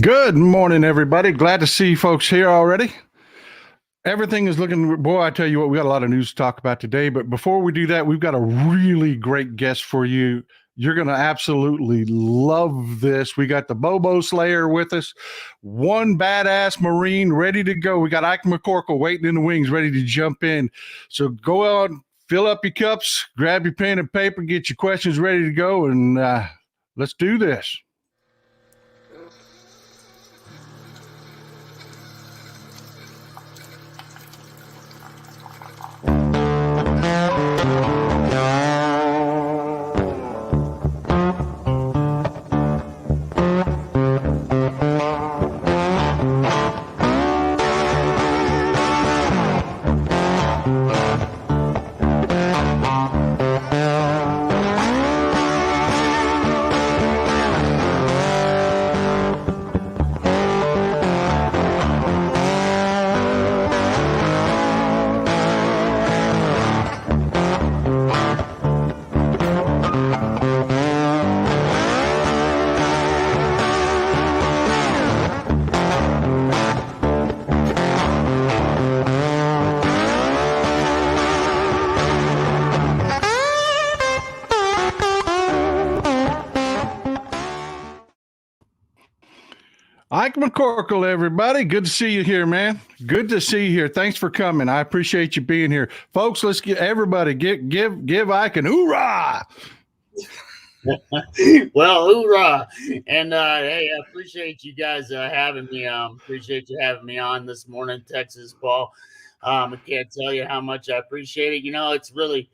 Good morning, everybody. Glad to see folks here already. Everything is looking, boy, I tell you what, we got a lot of news to talk about today. But before we do that, we've got a really great guest for you. You're going to absolutely love this. We got the Bobo Slayer with us, one badass Marine ready to go. We got Ike McCorkle waiting in the wings, ready to jump in. So go on, fill up your cups, grab your pen and paper, get your questions ready to go, and let's do this. Ike McCorkle, everybody. Good to see you here, man. Good to see you here. Thanks for coming. I appreciate you being here. Folks, let's get everybody give Ike an hoorah. Well, hoorah. And hey, I appreciate you guys having me. Appreciate you having me on this morning, Texas, Paul. I can't tell you how much I appreciate it. It's really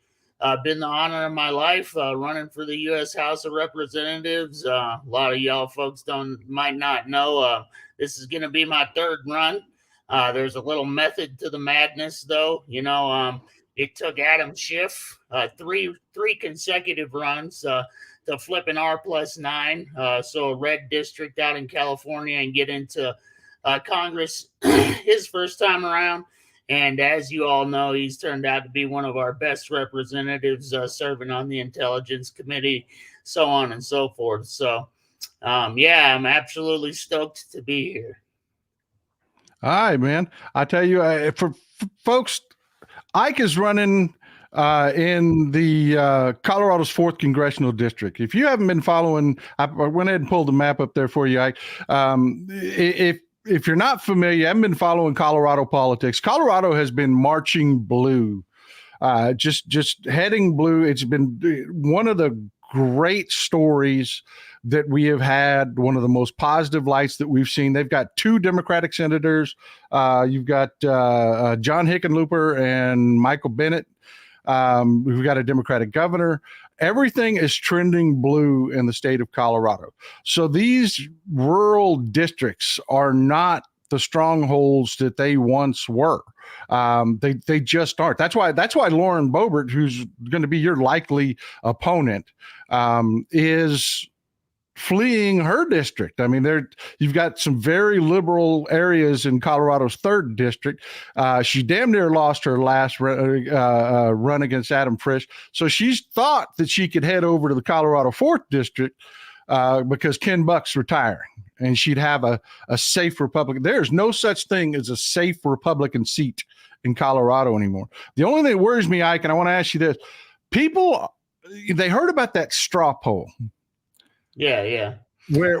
been the honor of my life running for the U.S. House of Representatives. A lot of y'all folks might not know this is going to be my third run. There's a little method to the madness, though. It took Adam Schiff three consecutive runs to flip an R+9, so a red district out in California, and get into Congress his first time around. And as you all know, he's turned out to be one of our best representatives serving on the Intelligence Committee, so on and so forth. So, yeah, I'm absolutely stoked to be here. All right, man. I tell you, for folks, Ike is running in the Colorado's 4th Congressional District. If you haven't been following, I went ahead and pulled the map up there for you, Ike. If you're not familiar, I haven't been following Colorado politics. Colorado has been marching blue, just heading blue. It's been one of the great stories that we have had, one of the most positive lights that we've seen. They've got 2 Democratic senators. You've got John Hickenlooper and Michael Bennet. We've got a Democratic governor. Everything is trending blue in the state of Colorado. So these rural districts are not the strongholds that they once were. They just aren't. That's why Lauren Boebert, who's going to be your likely opponent, is fleeing her district. I mean, you've got some very liberal areas in Colorado's 3rd district. She damn near lost her last run against Adam Frisch. So she's thought that she could head over to the Colorado 4th district because Ken Buck's retiring, and she'd have a safe Republican. There's no such thing as a safe Republican seat in Colorado anymore. The only thing that worries me, Ike, and I want to ask you this: people, they heard about that straw poll. Yeah. Where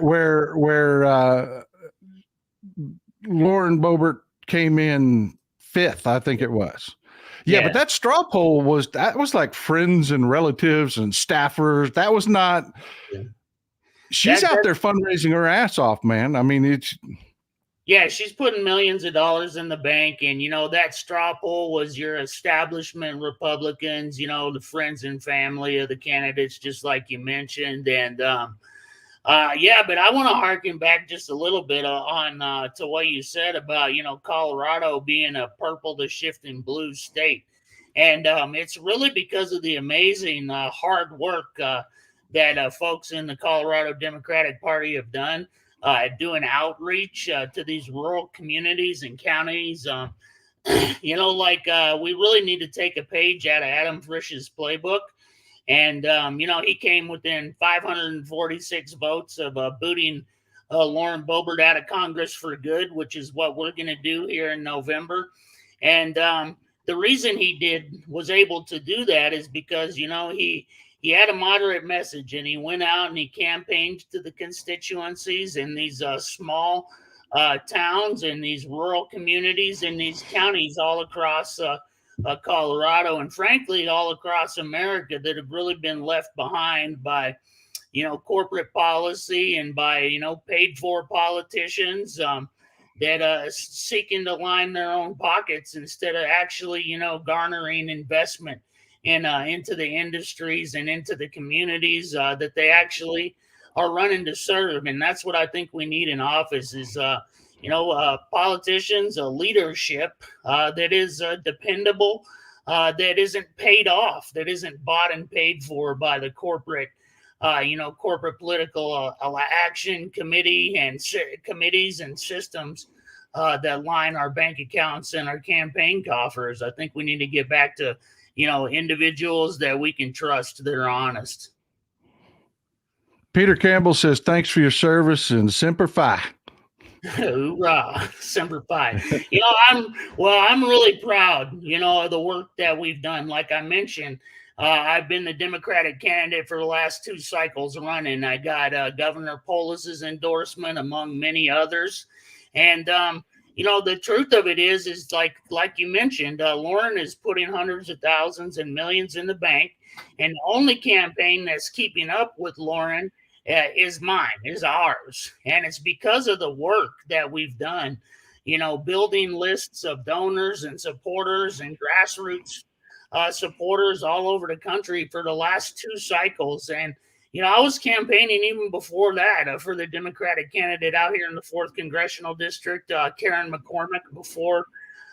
Lauren Boebert came in 5th, I think it was. Yeah, but that straw poll was like friends and relatives and staffers. That was not. Yeah. She's out there fundraising her ass off, man. I mean, it's. Yeah, she's putting millions of dollars in the bank. And, that straw poll was your establishment Republicans, the friends and family of the candidates, just like you mentioned. And, yeah, but I want to harken back just a little bit on to what you said about, Colorado being a purple to shifting blue state. And it's really because of the amazing hard work that folks in the Colorado Democratic Party have done. Doing outreach to these rural communities and counties. We really need to take a page out of Adam Frisch's playbook. And, he came within 546 votes of booting Lauren Boebert out of Congress for good, which is what we're going to do here in November. And the reason he was able to do that is because, he had a moderate message, and he went out and he campaigned to the constituencies in these small towns and these rural communities in these counties all across Colorado, and frankly all across America, that have really been left behind by corporate policy and by paid for politicians that seeking to line their own pockets instead of actually garnering investment into the industries and into the communities that they actually are running to serve. And that's what I think we need in office is politicians, a leadership that is dependable, that isn't paid off, that isn't bought and paid for by the corporate political action committee and committees and systems that line our bank accounts and our campaign coffers. I think we need to get back to, individuals that we can trust that are honest. Peter Campbell says, thanks for your service and Semper Fi. Hoorah, Semper Fi. I'm really proud, of the work that we've done. Like I mentioned, I've been the Democratic candidate for the last 2 cycles running. I got Governor Polis's endorsement among many others. And, the truth of it is like you mentioned, Lauren is putting hundreds of thousands and millions in the bank. And the only campaign that's keeping up with Lauren is ours. And it's because of the work that we've done, building lists of donors and supporters and grassroots supporters all over the country for the last 2 cycles. And, I was campaigning even before that for the Democratic candidate out here in the 4th Congressional District, Karen McCormick, before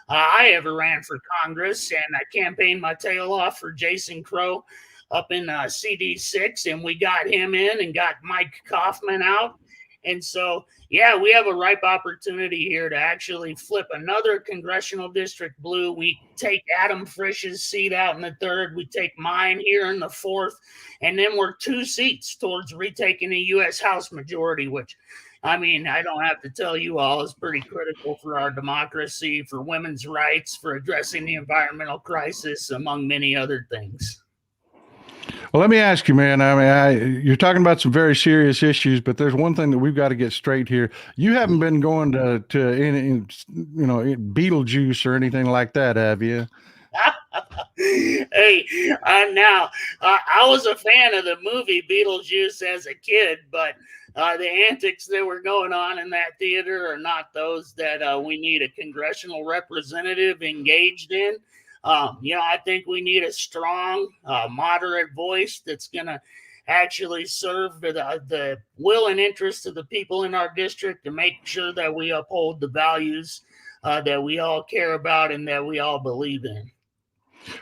I ever ran for Congress. And I campaigned my tail off for Jason Crow up in CD6, and we got him in and got Mike Kaufman out. And so, yeah, we have a ripe opportunity here to actually flip another congressional district blue. We take Adam Frisch's seat out in the 3rd. We take mine here in the 4th. And then we're 2 seats towards retaking a U.S. House majority, which, I don't have to tell you all, is pretty critical for our democracy, for women's rights, for addressing the environmental crisis, among many other things. Well, let me ask you, man. You're talking about some very serious issues, but there's one thing that we've got to get straight here. You haven't been going to Beetlejuice or anything like that, have you? Hey, I was a fan of the movie Beetlejuice as a kid, but the antics that were going on in that theater are not those that we need a congressional representative engaged in. I think we need a strong, moderate voice that's going to actually serve the will and interest of the people in our district to make sure that we uphold the values that we all care about and that we all believe in.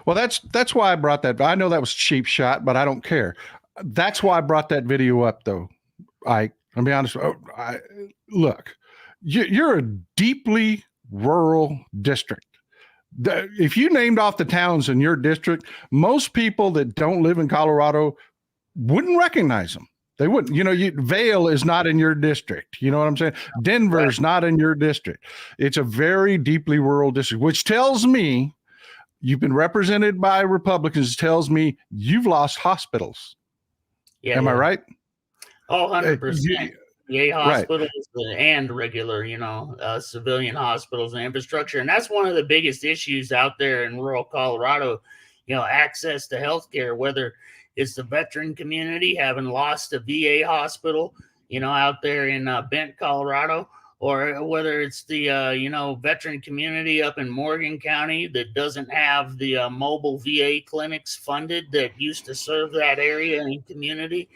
Well, that's why I brought that. I know that was cheap shot, but I don't care. That's why I brought that video up, though. I'll be honest. Look, you're a deeply rural district. If you named off the towns in your district, most people that don't live in Colorado wouldn't recognize them. They wouldn't. Vail is not in your district. You know what I'm saying? Denver's not in your district. It's a very deeply rural district, which tells me you've been represented by Republicans, tells me you've lost hospitals. Yeah, Am I right? Oh, 100%. VA hospitals and regular, civilian hospitals and infrastructure. And that's one of the biggest issues out there in rural Colorado, access to healthcare, whether it's the veteran community having lost a VA hospital, out there in Bent, Colorado, or whether it's the, veteran community up in Morgan County that doesn't have the mobile VA clinics funded that used to serve that area and community,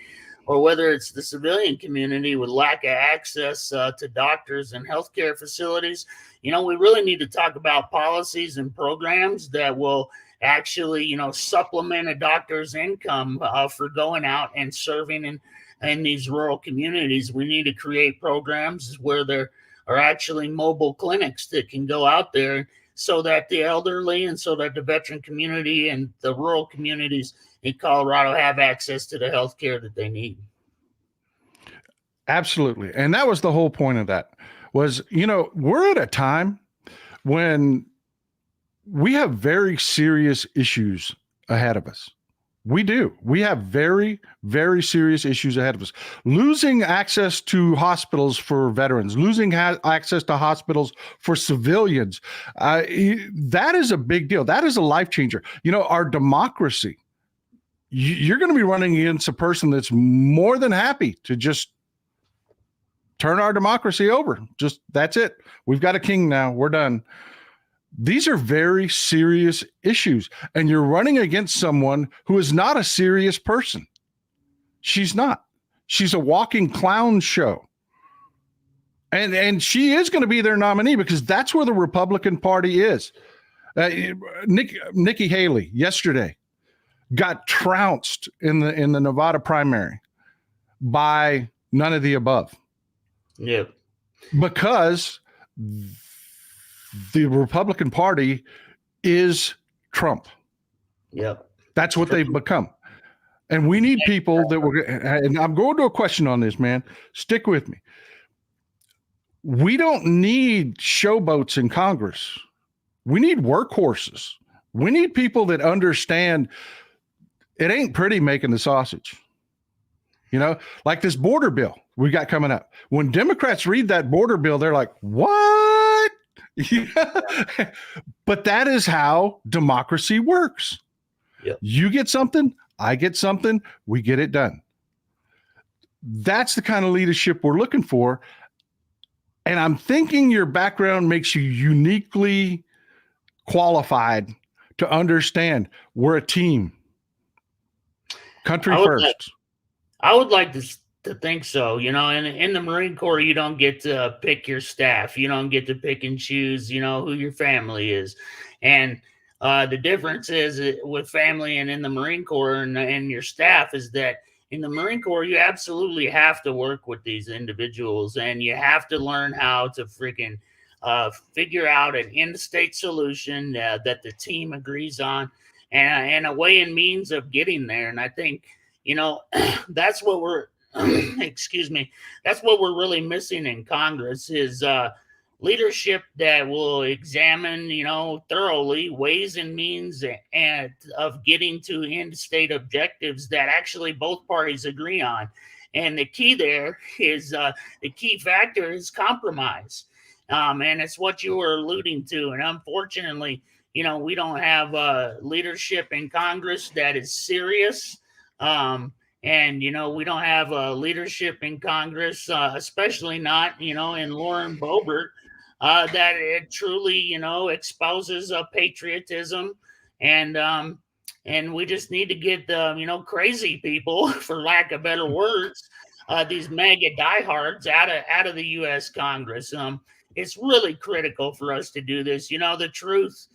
or whether it's the civilian community with lack of access to doctors and healthcare facilities. We really need to talk about policies and programs that will actually, supplement a doctor's income for going out and serving in these rural communities. We need to create programs where there are actually mobile clinics that can go out there so that the elderly and so that the veteran community and the rural communities in Colorado have access to the health care that they need. Absolutely. And that was the whole point of that was, we're at a time when we have very serious issues ahead of us. We do. We have very, very serious issues ahead of us. Losing access to hospitals for veterans, losing access to hospitals for civilians, that is a big deal. That is a life changer. Our democracy, you're going to be running against a person that's more than happy to just turn our democracy over. Just that's it. We've got a king now. We're done. These are very serious issues, and you're running against someone who is not a serious person. She's not. She's a walking clown show. And she is going to be their nominee because that's where the Republican Party is. Nikki Haley yesterday got trounced in the Nevada primary by none of the above. Yep. Because the Republican Party is Trump. Yep. That's what they've become. And we need people that and I'm going to a question on this, man. Stick with me. We don't need showboats in Congress. We need workhorses. We need people that understand it ain't pretty making the sausage. Like this border bill we got coming up. When Democrats read that border bill, they're like, what? But that is how democracy works. Yep. You get something, I get something, we get it done. That's the kind of leadership we're looking for. And I'm thinking your background makes you uniquely qualified to understand we're a team. Country first. I would like to think so. In the Marine Corps, you don't get to pick your staff. You don't get to pick and choose, who your family is. And the difference is with family and in the Marine Corps and your staff is that in the Marine Corps, you absolutely have to work with these individuals and you have to learn how to freaking figure out an in-state solution that the team agrees on and a way and means of getting there. And I think, that's what we're, excuse me, that's what we're really missing in Congress is leadership that will examine, thoroughly ways and means and of getting to in-state objectives that actually both parties agree on. And the key there is the key factor is compromise. And it's what you were alluding to. And unfortunately, we don't have leadership in Congress that is serious. And, we don't have leadership in Congress, especially not, in Lauren Boebert, that it truly, exposes patriotism. And we just need to get the, crazy people, for lack of better words, these mega diehards out of the U.S. Congress. It's really critical for us to do this. The truth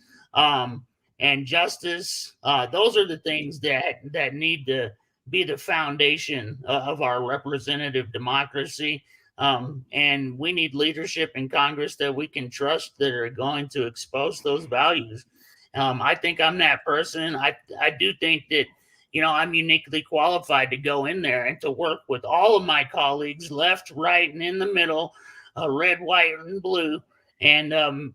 and justice, those are the things that need to be the foundation of our representative democracy. And we need leadership in Congress that we can trust that are going to expose those values. I think I'm that person. I do think that, I'm uniquely qualified to go in there and to work with all of my colleagues, left, right, and in the middle, red, white, and blue, and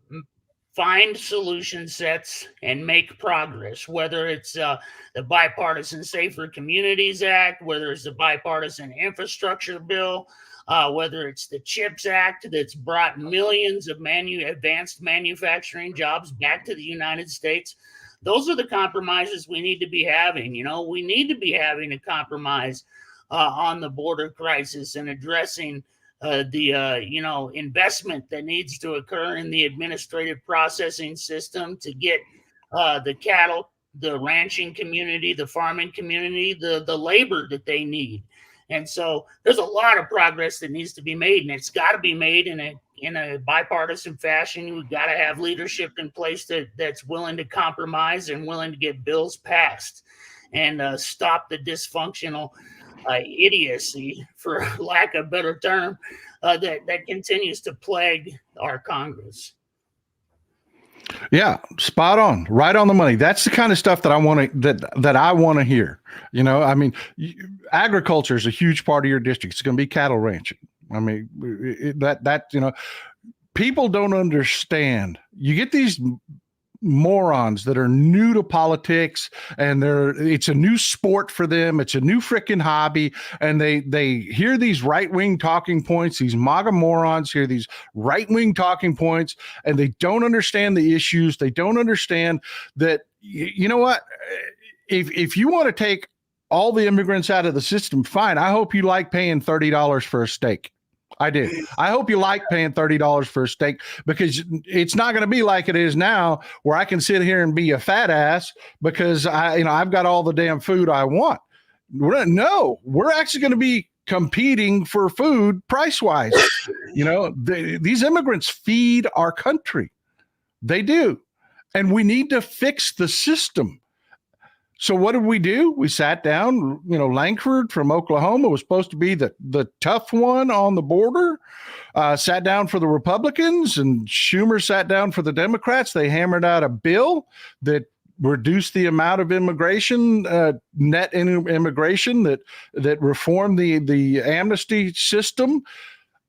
find solution sets and make progress, whether it's the Bipartisan Safer Communities Act, whether it's the Bipartisan Infrastructure Bill, whether it's the CHIPS Act that's brought millions of advanced manufacturing jobs back to the United States. Those are the compromises we need to be having. We need to be having a compromise on the border crisis and addressing the investment that needs to occur in the administrative processing system to get the cattle, the ranching community, the farming community, the labor that they need. And so there's a lot of progress that needs to be made, and it's got to be made in a bipartisan fashion. We've got to have leadership in place that's willing to compromise and willing to get bills passed and stop the dysfunctional idiocy, for lack of a better term, that continues to plague our Congress. Yeah, spot on, right on the money. That's the kind of stuff that I want to that I want to hear. Agriculture is a huge part of your district. It's going to be cattle ranching. I mean, people don't understand. You get these morons that are new to politics, and it's a new sport for them. It's a new freaking hobby. And they hear these right-wing talking points, these MAGA morons hear these right-wing talking points, and they don't understand the issues. They don't understand that, you know what? If you want to take all the immigrants out of the system, fine. I hope you like paying $30 for a steak. I do. I hope you like paying $30 for a steak, because it's not going to be like it is now, where I can sit here and be a fat ass because I've got all the damn food I want. We're actually going to be competing for food price wise. These immigrants feed our country. They do. And we need to fix the system. So what did we do? We sat down. Langford from Oklahoma was supposed to be the tough one on the border, sat down for the Republicans, and Schumer sat down for the Democrats. They hammered out a bill that reduced the amount of immigration, net immigration, that reformed the amnesty system.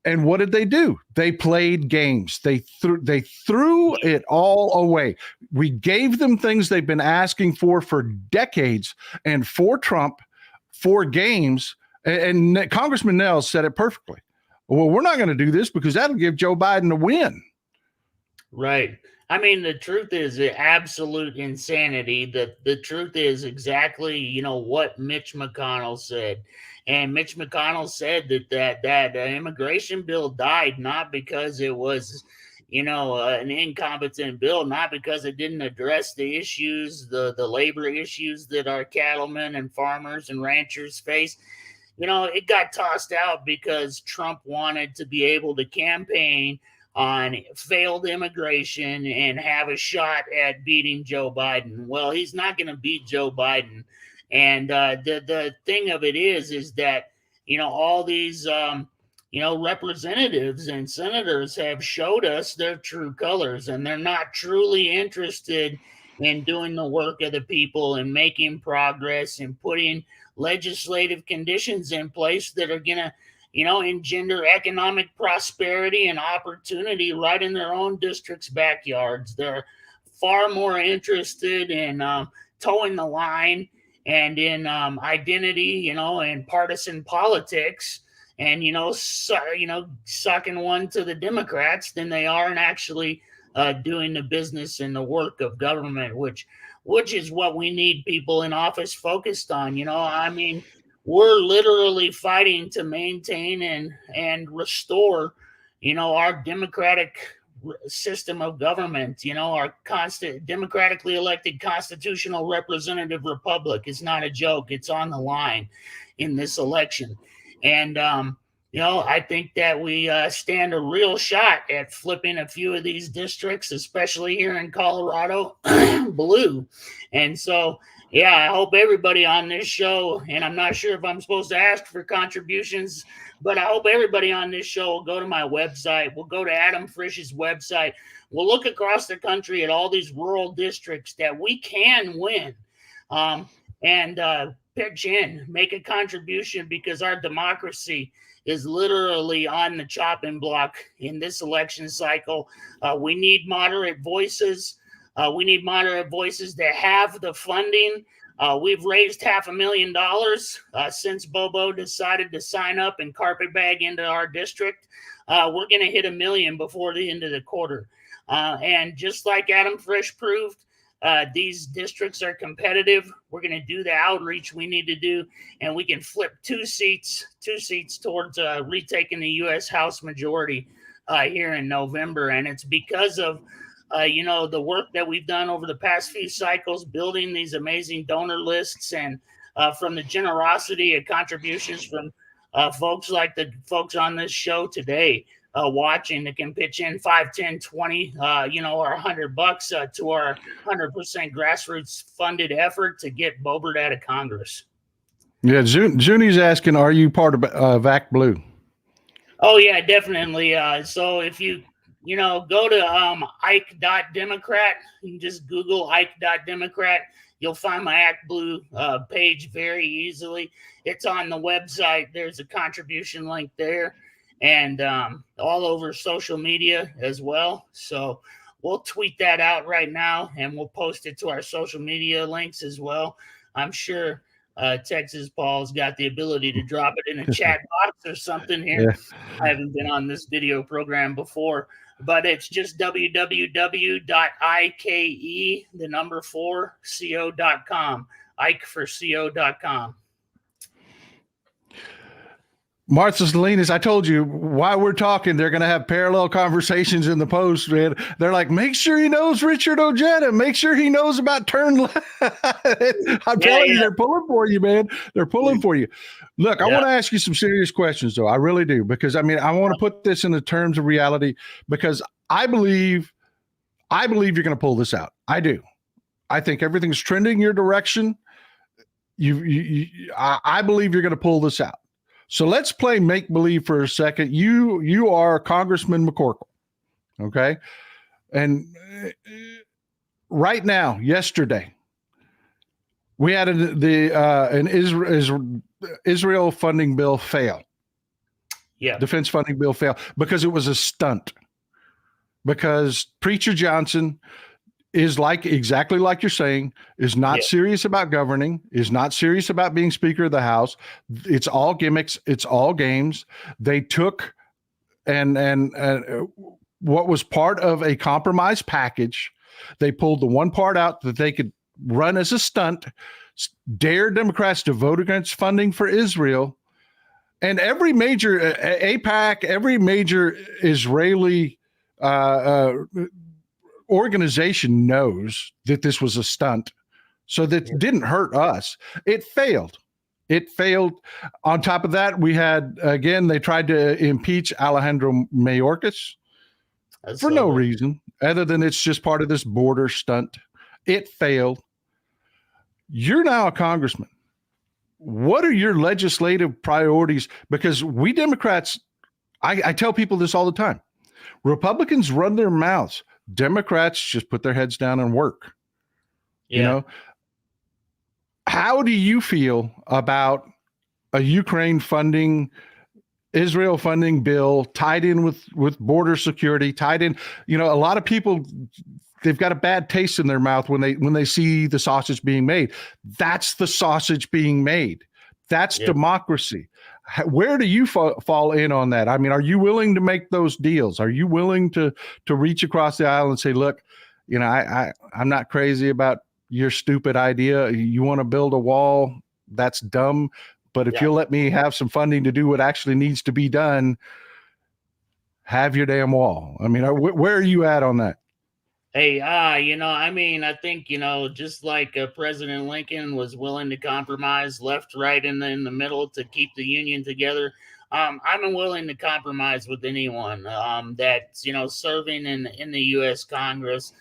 And what did they do? They played games. They threw it all away. We gave them things they've been asking for decades, and for Trump, for games. And Congressman Nels said it perfectly. Well, we're not going to do this because that'll give Joe Biden a win. Right. I mean, the truth is absolute insanity. The truth is exactly, what Mitch McConnell said. And Mitch McConnell said that immigration bill died not because it was, an incompetent bill, not because it didn't address the issues, the labor issues that our cattlemen and farmers and ranchers face. It got tossed out because Trump wanted to be able to campaign on failed immigration and have a shot at beating Joe Biden. Well, he's not going to beat Joe Biden. And the thing of it is that, all these, representatives and senators have showed us their true colors, and they're not truly interested in doing the work of the people and making progress and putting legislative conditions in place that are going to, engender economic prosperity and opportunity right in their own districts' backyards. They're far more interested in towing the line and in identity, and partisan politics, and sucking one to the Democrats than they are in actually doing the business and the work of government, which is what we need people in office focused on. We're literally fighting to maintain and restore, our democratic system of government. Our constant democratically elected constitutional representative republic is not a joke. It's on the line in this election. And, I think that we stand a real shot at flipping a few of these districts, especially here in Colorado, blue. And so, yeah, I hope everybody on this show, and I'm not sure if I'm supposed to ask for contributions, but I hope everybody on this show will go to my website. We'll go to Adam Frisch's website. We'll look across the country at all these rural districts that we can win, and pitch in, make a contribution, because our democracy is literally on the chopping block in this election cycle. We need moderate voices. We need moderate voices that have the funding. We've raised $500,000 since Bobo decided to sign up and carpetbag into our district. We're going to hit $1 million before the end of the quarter. And just like Adam Frisch proved, these districts are competitive. We're going to do the outreach we need to do, and we can flip two seats towards retaking the U.S. House majority here in November. And it's because of the work that we've done over the past few cycles, building these amazing donor lists, and from the generosity of contributions from folks like the folks on this show today, watching, that can pitch in 5, 10, 20, or $100 to our 100% grassroots funded effort to get Boebert out of Congress. Yeah, Zuni's asking, are you part of Act Blue? Oh yeah, definitely. So if you go to Ike.Democrat, you can just Google Ike.Democrat. You'll find my Act Blue page very easily. It's on the website. There's a contribution link there. and all over social media as well. So we'll tweet that out right now, and we'll post it to our social media links as well. I'm sure Texas Paul's got the ability to drop it in a chat box or something here. Yeah. I haven't been on this video program before, but it's just www.ike4co.com. Ike4co.com. Martha Salinas, I told you while we're talking, they're going to have parallel conversations in the post, man. They're like, make sure he knows Richard Ojeda. Make sure he knows about turn left. I'm telling you, they're pulling for you, man. They're pulling for you. Look, I want to ask you some serious questions, though. I really do, because I mean, I want to put this in the terms of reality, because I believe you're going to pull this out. I do. I think everything's trending your direction. I believe you're going to pull this out. So let's play make-believe for a second. You are Congressman McCorkle, okay? And right now, yesterday, we had an Israel funding bill fail. Yeah. Defense funding bill fail because it was a stunt. Because Preacher Johnson is exactly like you're saying, is not serious about governing, is not serious about being Speaker of the House. It's all gimmicks. It's all games. They took and what was part of a compromise package. They pulled the one part out that they could run as a stunt, dare Democrats to vote against funding for Israel. And every major AIPAC, every major Israeli organization knows that this was a stunt, so that didn't hurt us. It failed. On top of that, we had, again, they tried to impeach Alejandro Mayorkas for no reason other than it's just part of this border stunt. It failed. You're now a congressman. What are your legislative priorities? Because we Democrats, I tell people this all the time. Republicans run their mouths. Democrats just put their heads down and work. You know, how do you feel about a Ukraine funding, Israel funding bill tied in with border security, tied in, a lot of people, they've got a bad taste in their mouth when they see the sausage being made. That's the sausage being made. That's democracy. Where do you fall in on that? I mean, are you willing to make those deals? Are you willing to reach across the aisle and say, look, I'm not crazy about your stupid idea. You want to build a wall? That's dumb. But if you'll let me have some funding to do what actually needs to be done, have your damn wall. I mean, where are you at on that? Hey, I think, just like President Lincoln was willing to compromise left, right, and in the middle to keep the Union together, I'm willing to compromise with anyone that's, serving in the U.S. Congress,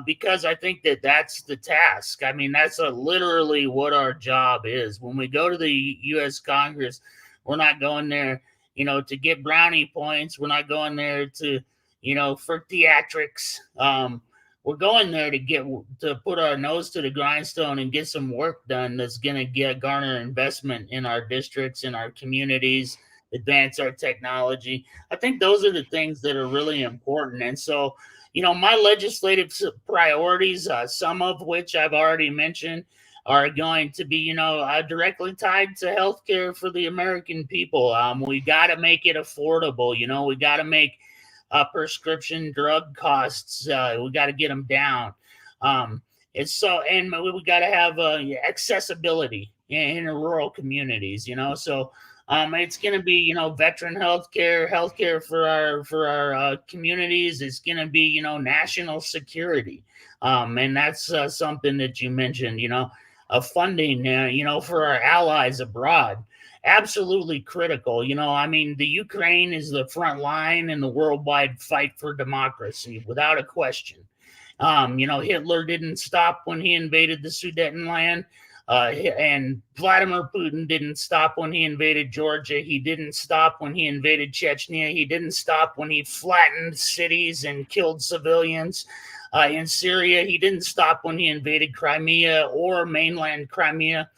because I think that's the task. I mean, that's literally what our job is. When we go to the U.S. Congress, we're not going there, to get brownie points. We're not going there to, for theatrics. We're going there to put our nose to the grindstone and get some work done that's going to garner investment in our districts, in our communities, advance our technology. I think those are the things that are really important. And so, my legislative priorities, some of which I've already mentioned, are going to be, directly tied to healthcare for the American people. We got to make it affordable. We got to make prescription drug costs. We got to get them down. And we got to have accessibility in rural communities. So it's going to be, veteran healthcare for our communities. It's going to be, national security. And that's something that you mentioned, funding, for our allies abroad. Absolutely critical. The Ukraine is the front line in the worldwide fight for democracy, without a question. Hitler didn't stop when he invaded the Sudetenland. And Vladimir Putin didn't stop when he invaded Georgia. He didn't stop when he invaded Chechnya. He didn't stop when he flattened cities and killed civilians in Syria. He didn't stop when he invaded Crimea or mainland Crimea.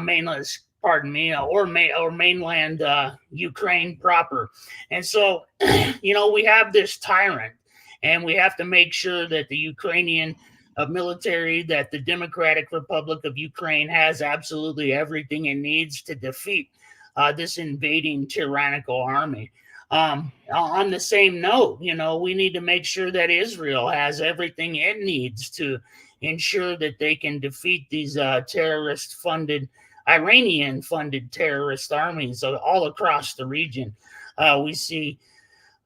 Mainland pardon me, or mainland Ukraine proper. And so, we have this tyrant, and we have to make sure that the Ukrainian military, that the Democratic Republic of Ukraine has absolutely everything it needs to defeat this invading tyrannical army. On the same note, we need to make sure that Israel has everything it needs to ensure that they can defeat these Iranian-funded terrorist armies all across the region. We see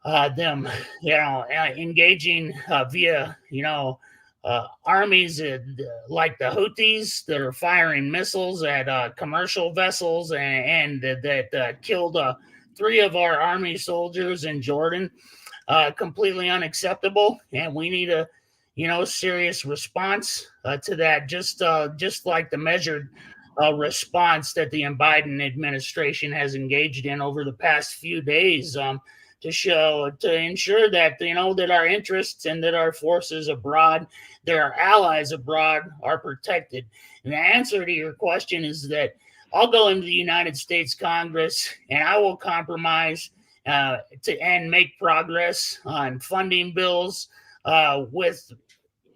them, engaging via, armies like the Houthis that are firing missiles at commercial vessels and that killed 3 of our army soldiers in Jordan. Completely unacceptable, and we need a serious response to that, just like the measured response that the Biden administration has engaged in over the past few days, to ensure that that our interests and that our forces abroad, that our allies abroad, are protected. And the answer to your question is that I'll go into the United States Congress and I will compromise and make progress on funding bills with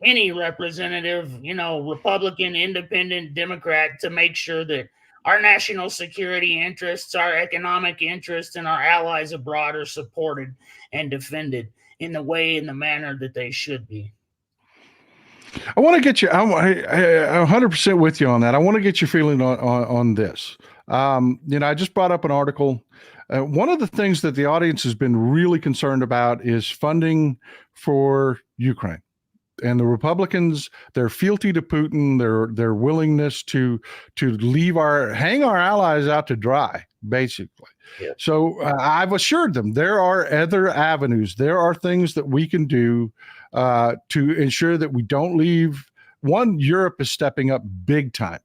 any representative, Republican, Independent, Democrat, to make sure that our national security interests, our economic interests, and our allies abroad are supported and defended in the way, in the manner that they should be. I want to get you. I'm 100% with you on that. I want to get your feeling on this. I just brought up an article. One of the things that the audience has been really concerned about is funding for Ukraine. And the Republicans, their fealty to Putin, their willingness to hang our allies out to dry, basically. Yeah. So I've assured them there are other avenues. There are things that we can do to ensure that we don't leave. One, Europe is stepping up big time.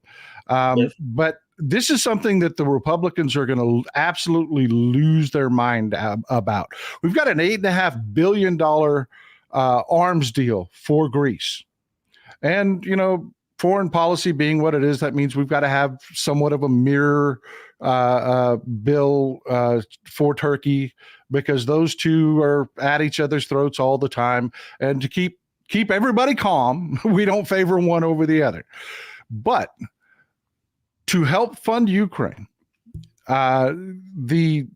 Yes. But this is something that the Republicans are going to absolutely lose their mind about. We've got an $8.5 billion arms deal for Greece. And, foreign policy being what it is, that means we've got to have somewhat of a mirror bill for Turkey, because those two are at each other's throats all the time. And to keep everybody calm, we don't favor one over the other. But to help fund Ukraine, the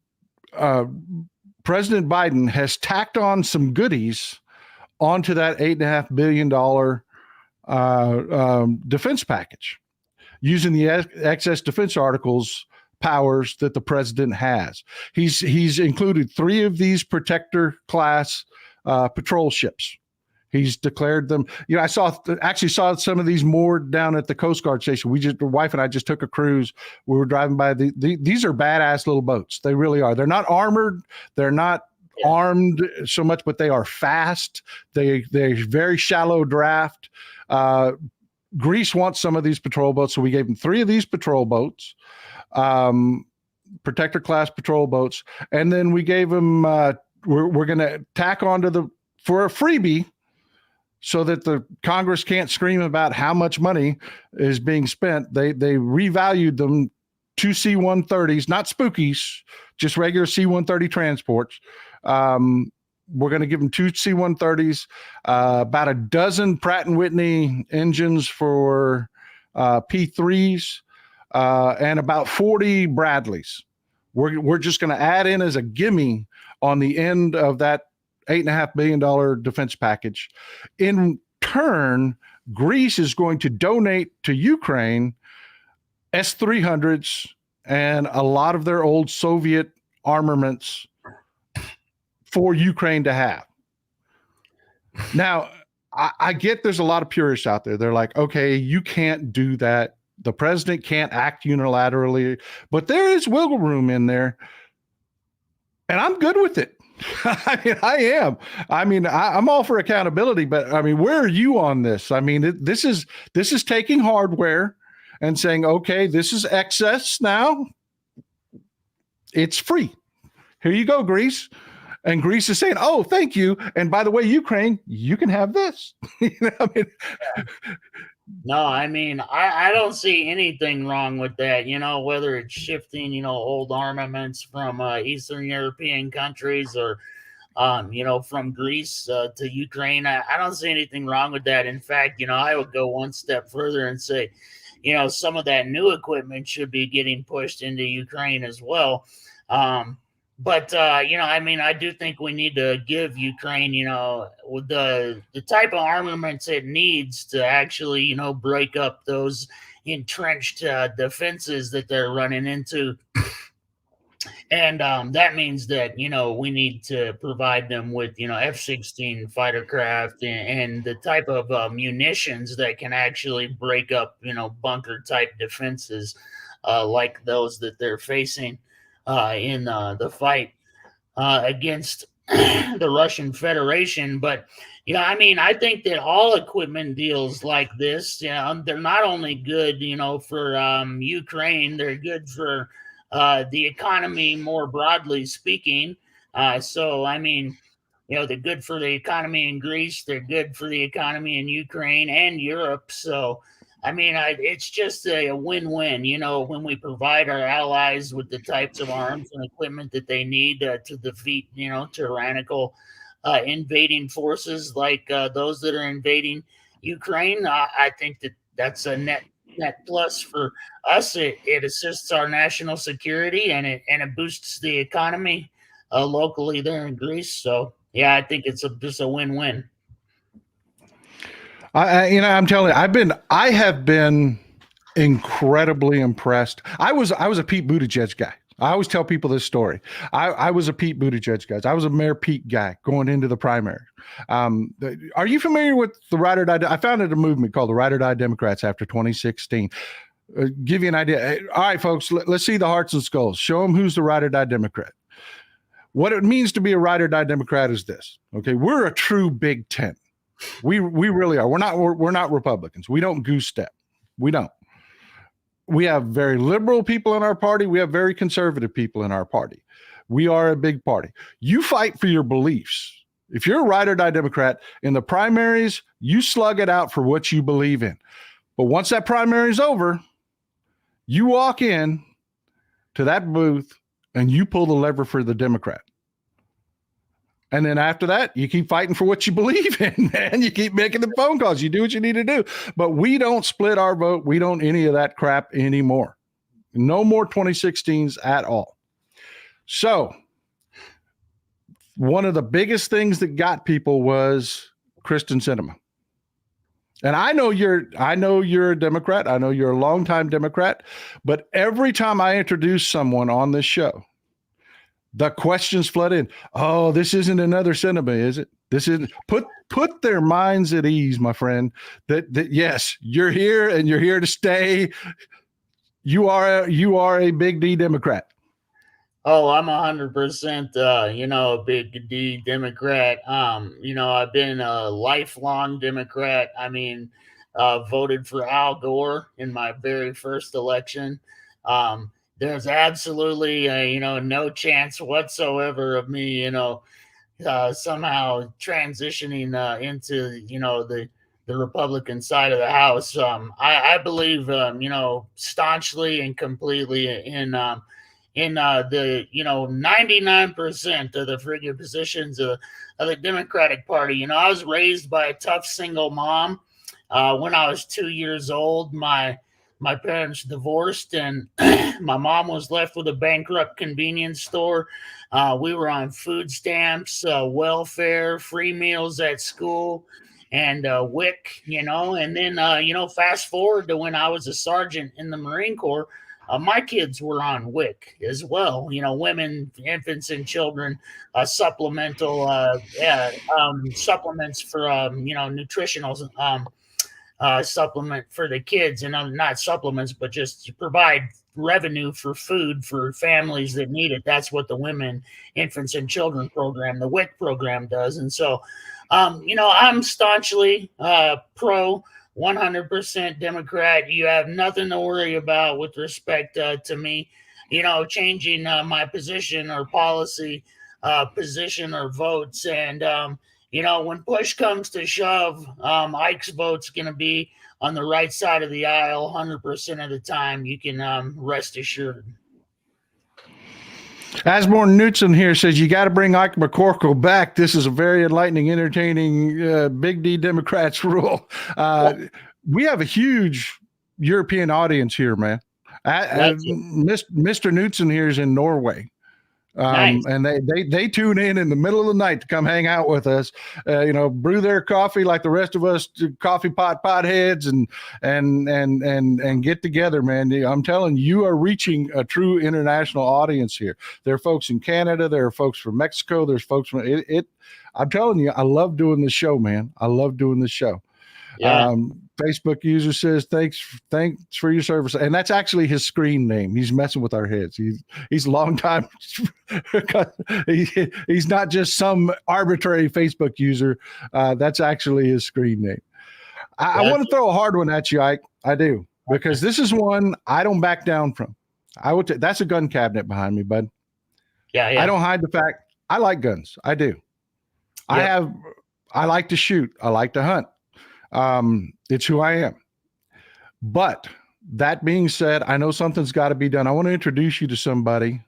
President Biden has tacked on some goodies onto that $8.5 billion defense package, using the excess defense articles powers that the president has. He's included 3 of these protector class patrol ships. He's declared them. I saw some of these moored down at the Coast Guard station. The wife and I just took a cruise. We were driving by these are badass little boats. They really are. They're not armored. They're not armed so much, but they are fast. They're very shallow draft. Greece wants some of these patrol boats, so we gave them 3 of these patrol boats, protector class patrol boats, and then we gave them. We're going to tack onto for a freebie, so that the Congress can't scream about how much money is being spent. They revalued them 2 C-130s, not spookies, just regular C-130 transports. We're going to give them 2 C-130s, about a dozen Pratt & Whitney engines for P3s, and about 40 Bradleys. We're just going to add in as a gimme on the end of that $8.5 billion defense package. In turn, Greece is going to donate to Ukraine S-300s and a lot of their old Soviet armaments for Ukraine to have. Now, I get there's a lot of purists out there. They're like, okay, you can't do that. The president can't act unilaterally, but there is wiggle room in there. And I'm good with it. I am. I'm all for accountability, but where are you on this? This is taking hardware and saying, okay, this is excess now. It's free. Here you go, Greece. And Greece is saying, oh, thank you. And by the way, Ukraine, you can have this. No, I mean, I don't see anything wrong with that, whether it's shifting, old armaments from Eastern European countries or, from Greece to Ukraine. I don't see anything wrong with that. In fact, I would go one step further and say, some of that new equipment should be getting pushed into Ukraine as well. But I mean, I do think we need to give Ukraine, the type of armaments it needs to actually, break up those entrenched defenses that they're running into. And that means that we need to provide them with F-16 fighter craft and the type of munitions that can actually break up bunker type defenses like those that they're facing in the fight against the Russian Federation. But I mean, I think that all equipment deals like this, they're not only good, for Ukraine, they're good for the economy more broadly speaking. So, I mean, they're good for the economy in Greece, they're good for the economy in Ukraine and Europe. So, I mean, it's just a win-win, when we provide our allies with the types of arms and equipment that they need to defeat, tyrannical invading forces like those that are invading Ukraine. I think that that's a net plus for us. It assists our national security and it boosts the economy locally there in Greece. So yeah, I think it's just a win-win. I'm telling you, I have been incredibly impressed. I was a Pete Buttigieg guy. I always tell people this story. I was a Pete Buttigieg guy. I was a Mayor Pete guy going into the primary. Are you familiar with the Ride or Die? I founded a movement called the Ride or Die Democrats after 2016. Give you an idea. All right, folks, let's see the hearts and skulls. Show them who's the Ride or Die Democrat. What it means to be a Ride or Die Democrat is this. Okay, we're a true Big Tent. We really are. We're not Republicans. We don't goose step. We don't. We have very liberal people in our party. We have very conservative people in our party. We are a big party. You fight for your beliefs. If you're a Ride or Die Democrat in the primaries, you slug it out for what you believe in. But once that primary is over, you walk in to that booth and you pull the lever for the Democrat. And then after that, you keep fighting for what you believe in, man. You keep making the phone calls. You do what you need to do. But we don't split our vote. We don't any of that crap anymore. No more 2016s at all. So one of the biggest things that got people was Kristen Sinema. And I know you're a Democrat. I know you're a longtime Democrat. But every time I introduce someone on this show, the questions flood in. Oh, this isn't another Sinema, is it? This isn't. Put their minds at ease, my friend. That yes, you're here and you're here to stay. You are a big D Democrat. Oh, I'm 100%, a big D Democrat. I've been a lifelong Democrat. I mean, voted for Al Gore in my very first election. There's absolutely, no chance whatsoever of me, somehow transitioning into, the Republican side of the House. I believe, staunchly and completely in the 99% of the friggin' positions of the Democratic Party. I was raised by a tough single mom. When I was 2 years old, my parents divorced and my mom was left with a bankrupt convenience store. We were on food stamps, welfare, free meals at school, and WIC, and then, fast forward to when I was a sergeant in the Marine Corps. My kids were on WIC as well, women, infants, and children, supplemental, supplements for, nutritional supplement for the kids, and not supplements, but just to provide revenue for food for families that need it. That's what the Women, Infants, and Children program, the WIC program, does. And so, I'm staunchly pro 100% Democrat. You have nothing to worry about with respect to me, changing my position or policy position or votes. And when push comes to shove, Ike's vote's going to be on the right side of the aisle 100% of the time. You can rest assured. Asborn Knutson here says you got to bring Ike McCorkle back. This is a very enlightening, entertaining, Big D Democrats rule. We have a huge European audience here, man. Mr. Knutson here is in Norway. Nice. And they tune in the middle of the night to come hang out with us, brew their coffee like the rest of us coffee potheads and get together, man. I'm telling you are reaching a true international audience here. There are folks in Canada. There are folks from Mexico. There's folks from it. I'm telling you, I love doing this show, man. I love doing this show. Yeah. Facebook user says, thanks for your service. And that's actually his screen name. He's messing with our heads. He's a long time. He's not just some arbitrary Facebook user. That's actually his screen name. I want to throw a hard one at you, Ike. I do, because this is one I don't back down from. That's a gun cabinet behind me, bud. Yeah. I don't hide the fact I like guns. I do. Yep. I like to shoot. I like to hunt. It's who I am. But that being said, I know something's got to be done. I want to introduce you to somebody.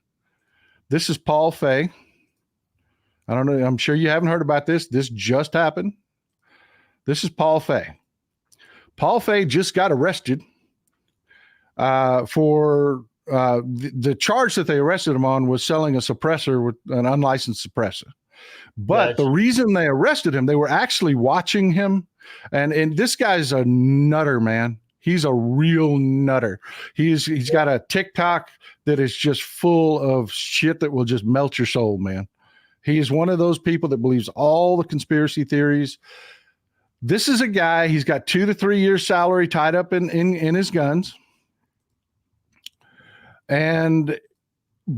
This is Paul Fay. I don't know. I'm sure you haven't heard about this. This just happened. This is Paul Fay. Paul Fay just got arrested for the charge that they arrested him on was selling a suppressor with an unlicensed suppressor. But the reason they arrested him, they were actually watching him. And this guy's a nutter, man. He's a real nutter. He's got a TikTok that is just full of shit that will just melt your soul, man. He is one of those people that believes all the conspiracy theories. This is a guy, he's got 2 to 3 years salary tied up in his guns and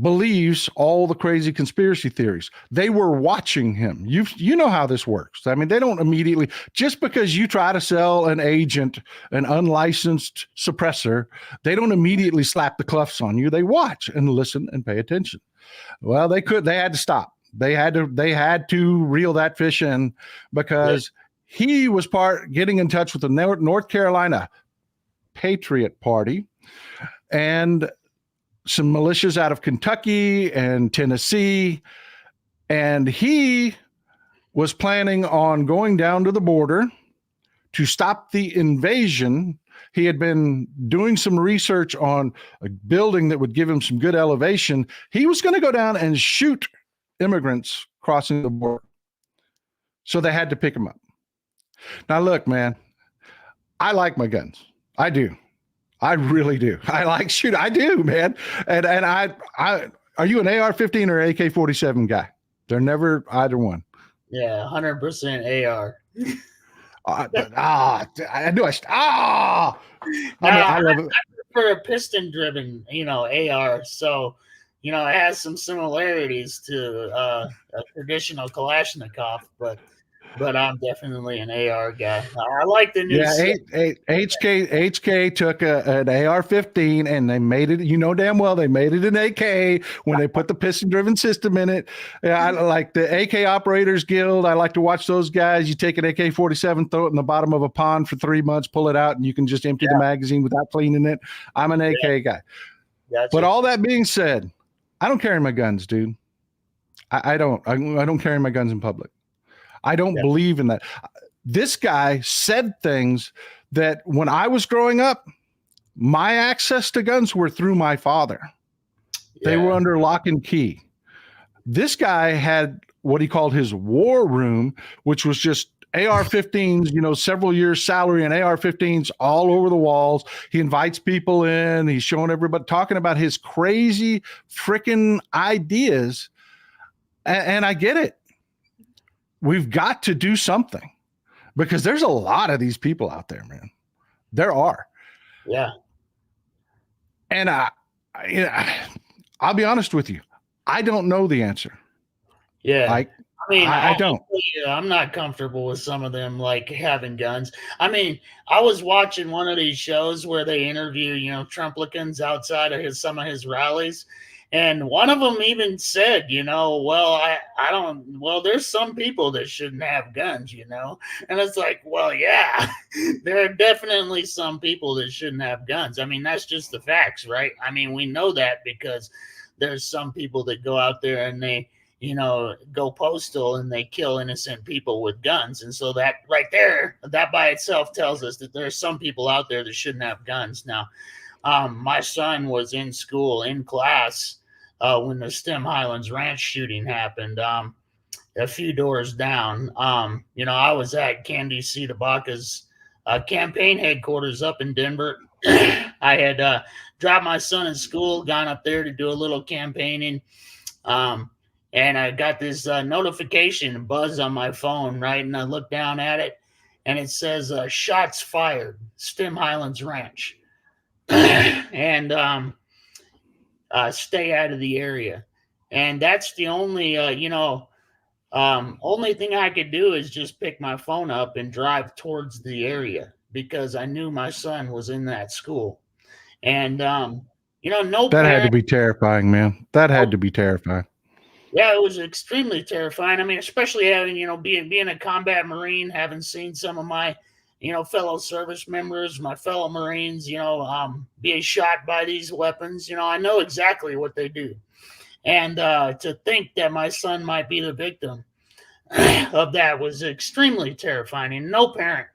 believes all the crazy conspiracy theories. They were watching him. You know how this works. I mean, they don't immediately, just because you try to sell an agent an unlicensed suppressor, they don't immediately slap the cuffs on you. They watch and listen and pay attention. Well, they had to stop. They had to reel that fish in because he was getting in touch with the North Carolina Patriot Party and some militias out of Kentucky and Tennessee. And he was planning on going down to the border to stop the invasion. He had been doing some research on a building that would give him some good elevation. He was going to go down and shoot immigrants crossing the border. So they had to pick him up. Now, look, man, I like my guns. I do. I really do. I like shoot. I do, man. And I are you an AR-15 or AK-47 guy? They're never either one. Yeah, 100% AR. I love it. I prefer a piston-driven, AR. So, it has some similarities to a traditional Kalashnikov, but I'm definitely an AR guy. I like the new. Yeah, HK took an AR-15 and they made it. You know damn well they made it an AK when they put the piston-driven system in it. Yeah, I like the AK Operators Guild. I like to watch those guys. You take an AK-47, throw it in the bottom of a pond for 3 months, pull it out, and you can just empty the magazine without cleaning it. I'm an AK guy. Gotcha. But all that being said, I don't carry my guns, dude. I don't carry my guns in public. I don't believe in that. This guy said things that when I was growing up, my access to guns were through my father. Yeah. They were under lock and key. This guy had what he called his war room, which was just AR-15s, several years salary and AR-15s all over the walls. He invites people in. He's showing everybody, talking about his crazy freaking ideas. And I get it. We've got to do something because there's a lot of these people out there, man. There are. Yeah. And I'll be honest with you. I don't know the answer. Yeah. I don't. I'm not comfortable with some of them, like having guns. I mean, I was watching one of these shows where they interview, Trumplicans outside of some of his rallies. And one of them even said, well, I don't, well, there's some people that shouldn't have guns, and it's like, well, yeah, there are definitely some people that shouldn't have guns. I mean, that's just the facts, right? I mean, we know that because there's some people that go out there and they, go postal and they kill innocent people with guns. And so that right there, that by itself tells us that there's some people out there that shouldn't have guns. Now, my son was in school, in class, when the Stem Highlands Ranch shooting happened, a few doors down. I was at Candice Tabaka's campaign headquarters up in Denver. I had dropped my son in school, gone up there to do a little campaigning. And I got this notification buzz on my phone, right? And I looked down at it, and it says, shots fired, Stem Highlands Ranch. And stay out of the area. And that's the only, only thing I could do is just pick my phone up and drive towards the area because I knew my son was in that school. And, no that parent, had to be terrifying, man. That had to be terrifying. Yeah, it was extremely terrifying. I mean, especially having, being a combat Marine, having seen some of my, fellow service members, my fellow Marines, being shot by these weapons. I know exactly what they do. And to think that my son might be the victim of that was extremely terrifying. And no parent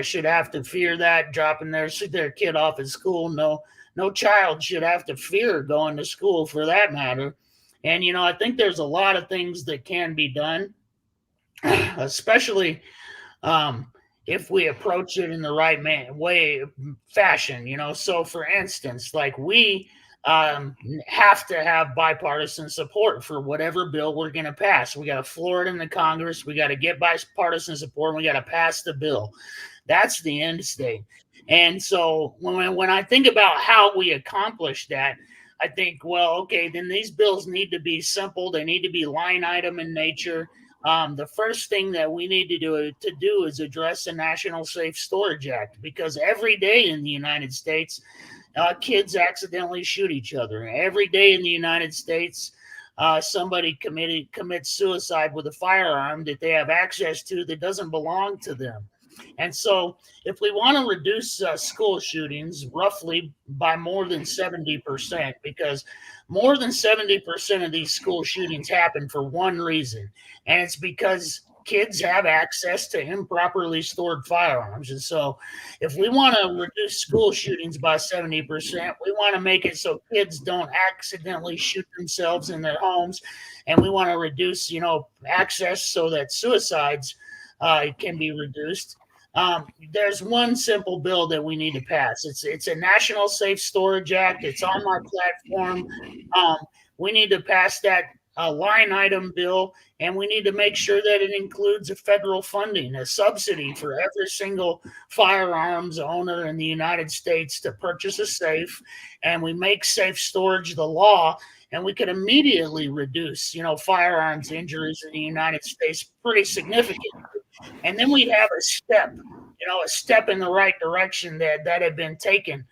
should have to fear that, dropping their kid off at school. No child should have to fear going to school for that matter. And, I think there's a lot of things that can be done, especially if we approach it in the right fashion. So, for instance, like we have to have bipartisan support for whatever bill we're going to pass. We got to floor it in the Congress. We got to get bipartisan support. And we got to pass the bill. That's the end state. And so when I think about how we accomplish that, I think, well, okay, then these bills need to be simple. They need to be line item in nature. The first thing that we need to do is address the National Safe Storage Act, because every day in the United States, kids accidentally shoot each other. Every day in the United States, somebody commits suicide with a firearm that they have access to that doesn't belong to them. And so if we want to reduce school shootings roughly by more than 70%, because more than 70% of these school shootings happen for one reason, and it's because kids have access to improperly stored firearms. And so if we want to reduce school shootings by 70%, we want to make it so kids don't accidentally shoot themselves in their homes. And we want to reduce, access so that suicides can be reduced. There's one simple bill that we need to pass. It's a National Safe Storage Act. It's on my platform. We need to pass that line item bill, and we need to make sure that it includes a federal funding, a subsidy for every single firearms owner in the United States to purchase a safe. And we make safe storage the law, and we could immediately reduce, firearms injuries in the United States pretty significantly. And then we'd have a step in the right direction that had been taken,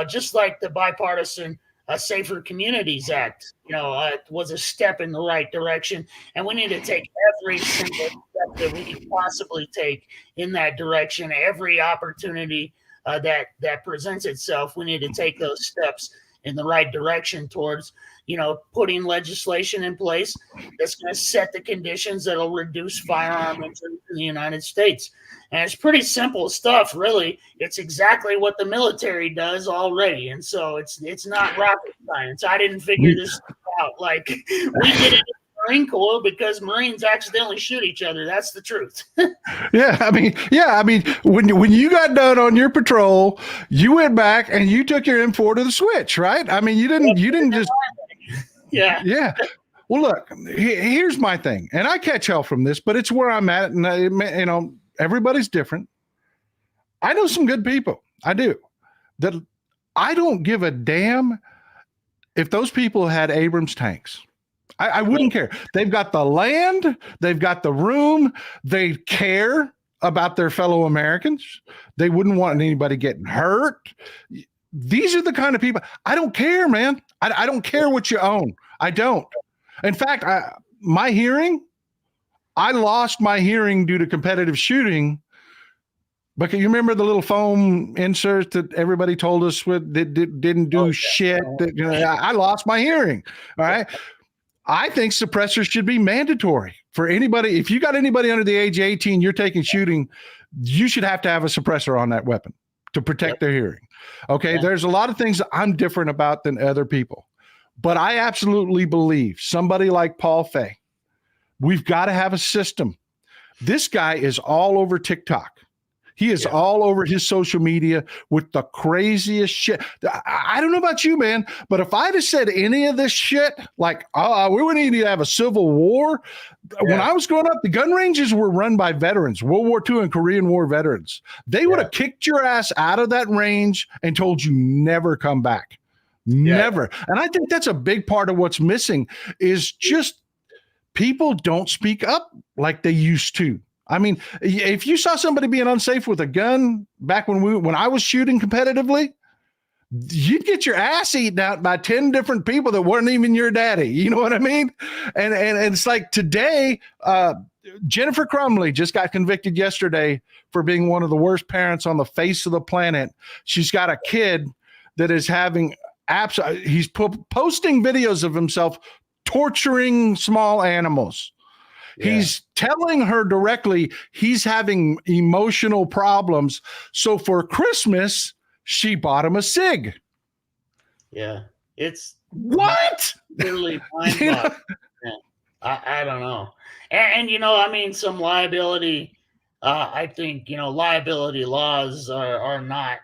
just like the bipartisan Safer Communities Act, was a step in the right direction. And we need to take every single step that we can possibly take in that direction. Every opportunity that presents itself, we need to take those steps in the right direction towards, putting legislation in place that's going to set the conditions that'll reduce firearm injuries in the United States. And it's pretty simple stuff, really. It's exactly what the military does already. And so it's not rocket science. I didn't figure this out. Like, we did it in the Marine Corps because Marines accidentally shoot each other. That's the truth. I mean, when you got done on your patrol, you went back and you took your M4 to the switch, right? I mean, you didn't just. Yeah. Well, look, here's my thing, and I catch hell from this, but it's where I'm at, and everybody's different. I know some good people. I do. That I don't give a damn if those people had Abrams tanks. I wouldn't care. They've got the land. They've got the room. They care about their fellow Americans. They wouldn't want anybody getting hurt. these are the kind of people. I don't care, man. I don't care what you own. I don't. In fact, my hearing, I lost my hearing due to competitive shooting. But you remember the little foam inserts that everybody told us that didn't do shit? I lost my hearing. All right. I think suppressors should be mandatory for anybody. If you got anybody under the age of 18, you're taking shooting, you should have to have a suppressor on that weapon to protect their hearing. Okay. There's a lot of things I'm different about than other people, but I absolutely believe somebody like Paul Fay, we've got to have a system. This guy is all over TikTok. He is all over his social media with the craziest shit. I don't know about you, man, but if I'd have said any of this shit, like, we would need to have a civil war. When I was growing up, the gun ranges were run by veterans, World War II and Korean War veterans. They would have kicked your ass out of that range and told you never come back. Never. And I think that's a big part of what's missing is just people don't speak up like they used to. I mean, if you saw somebody being unsafe with a gun back when I was shooting competitively, you'd get your ass eaten out by 10 different people that weren't even your daddy. You know what I mean? And it's like today, Jennifer Crumley just got convicted yesterday for being one of the worst parents on the face of the planet. She's got a kid that is having he's posting videos of himself torturing small animals. He's telling her directly he's having emotional problems. So for Christmas, she bought him a cig. Yeah. It's what? Literally mind-boggling. I don't know. And I mean, some liability, I think, liability laws are not,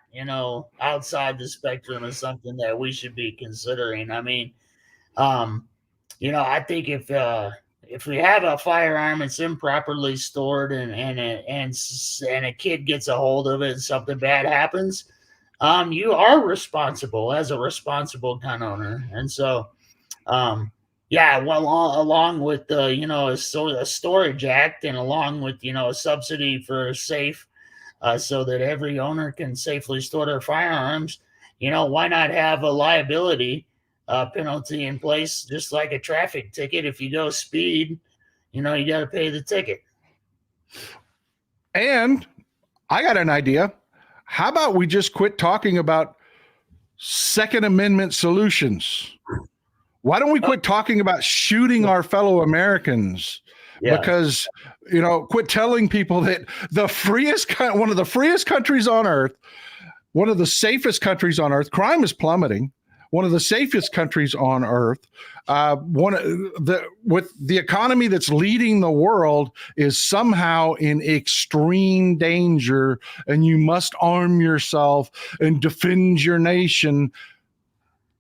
outside the spectrum of something that we should be considering. I mean, I think if we have a firearm, it's improperly stored, and a kid gets a hold of it, and something bad happens, you are responsible as a responsible gun owner. And so, along with a storage act, and along with a subsidy for safe, so that every owner can safely store their firearms, why not have a liability penalty in place, just like a traffic ticket? If you go speed, you got to pay the ticket. And I got an idea. How about we just quit talking about Second Amendment solutions? Why don't we quit talking about shooting our fellow Americans? Because, quit telling people that one of the freest countries on earth, one of the safest countries on earth, crime is plummeting. One of the safest countries on earth, with the economy that's leading the world, is somehow in extreme danger, and you must arm yourself and defend your nation.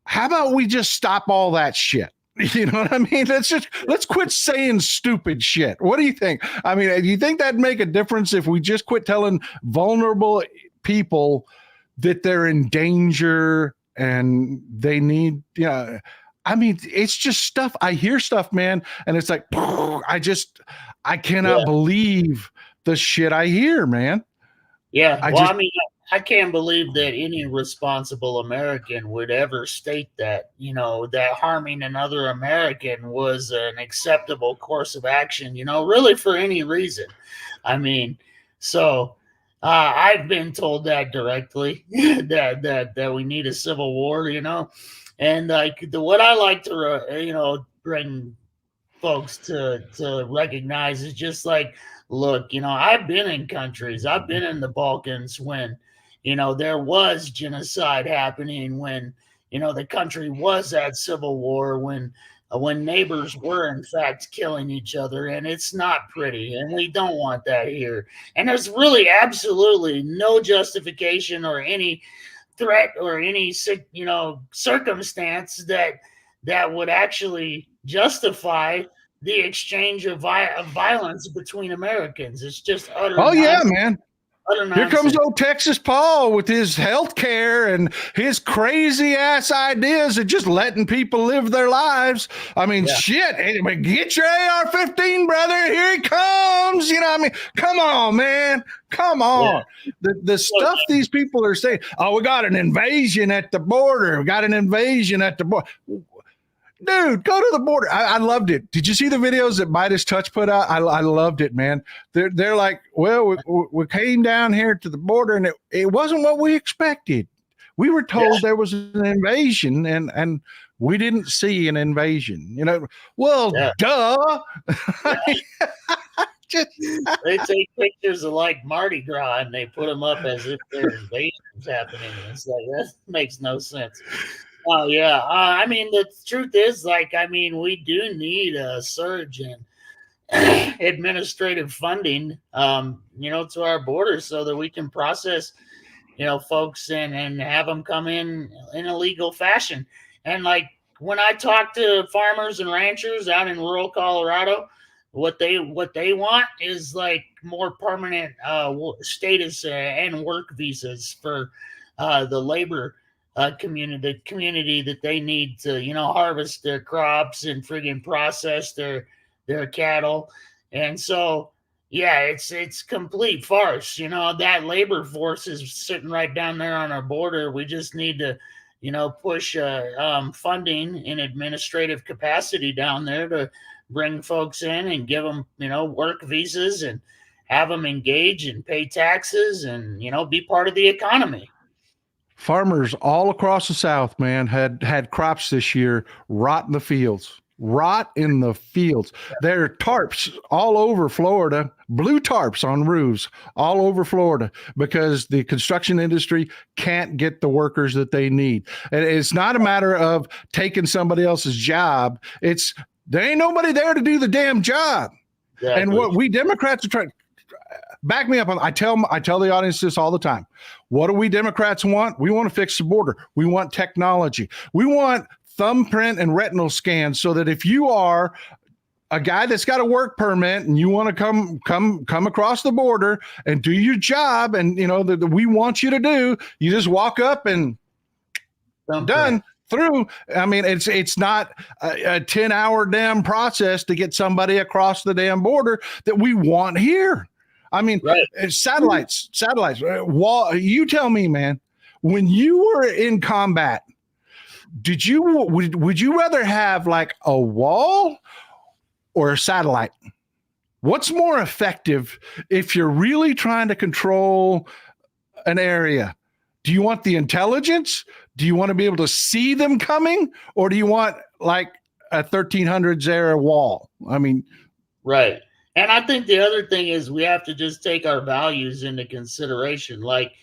How about we just stop all that shit? You know what I mean? Let's quit saying stupid shit. What do you think? I mean, do you think that'd make a difference if we just quit telling vulnerable people that they're in danger and they need, I mean, it's just stuff. I hear stuff, man, and it's like, I cannot believe the shit I hear, man. Yeah. I can't believe that any responsible American would ever state that, that harming another American was an acceptable course of action, really for any reason. I mean, so I've been told that directly, that we need a civil war, and like what I like to, bring folks to recognize is just like, look, I've been in countries, I've been in the Balkans when, there was genocide happening, when, the country was at civil war, when neighbors were in fact killing each other, and it's not pretty, and we don't want that here. And there's really absolutely no justification or any threat or any circumstance that would actually justify the exchange of violence between Americans. It's just utter man. Here comes old Texas Paul with his health care and his crazy ass ideas of just letting people live their lives. I mean, shit. Anyway, get your AR-15, brother. Here he comes. You know, I mean, come on, man. Come on. Yeah. The stuff these people are saying, oh, we got an invasion at the border. We got an invasion at the border. Dude, go to the border. I loved it. Did you see the videos that Midas Touch put out? I loved it, man. They're like, well, we came down here to the border, and it wasn't what we expected. We were told there was an invasion, and we didn't see an invasion. You know, well, duh. They take pictures of like Mardi Gras and they put them up as if their invasion's happening. It's like, that makes no sense. Oh, yeah. I mean, the truth is, like, I mean, we do need a surge in administrative funding, you know, to our borders so that we can process, you know, folks and have them come in a legal fashion. And, like, when I talk to farmers and ranchers out in rural Colorado, what they want is, like, more permanent status and work visas for the labor community that they need to, you know, harvest their crops and friggin' process their cattle. And so, yeah, it's complete farce. You know, that labor force is sitting right down there on our border. We just need to, you know, push funding in administrative capacity down there to bring folks in and give them, you know, work visas and have them engage and pay taxes and, you know, be part of the economy. Farmers all across the South, man, had crops this year rot in the fields. There are tarps all over Florida, blue tarps on roofs all over Florida because the construction industry can't get the workers that they need. And it's not a matter of taking somebody else's job. It's there ain't nobody there to do the damn job. Exactly. And what we Democrats are trying. Back me up. I tell the audience this all the time. What do we Democrats want? We want to fix the border. We want technology. We want thumbprint and retinal scans so that if you are a guy that's got a work permit and you want to come across the border and do your job and, you know, that we want you to do, you just walk up and done. Through. I mean, it's not a 10-hour damn process to get somebody across the damn border that we want here. I mean, satellites, wall. You tell me, man, when you were in combat, would you rather have like a wall or a satellite? What's more effective if you're really trying to control an area? Do you want the intelligence? Do you want to be able to see them coming? Or do you want like a 1300s era wall? I mean, right. And I think the other thing is we have to just take our values into consideration. Like,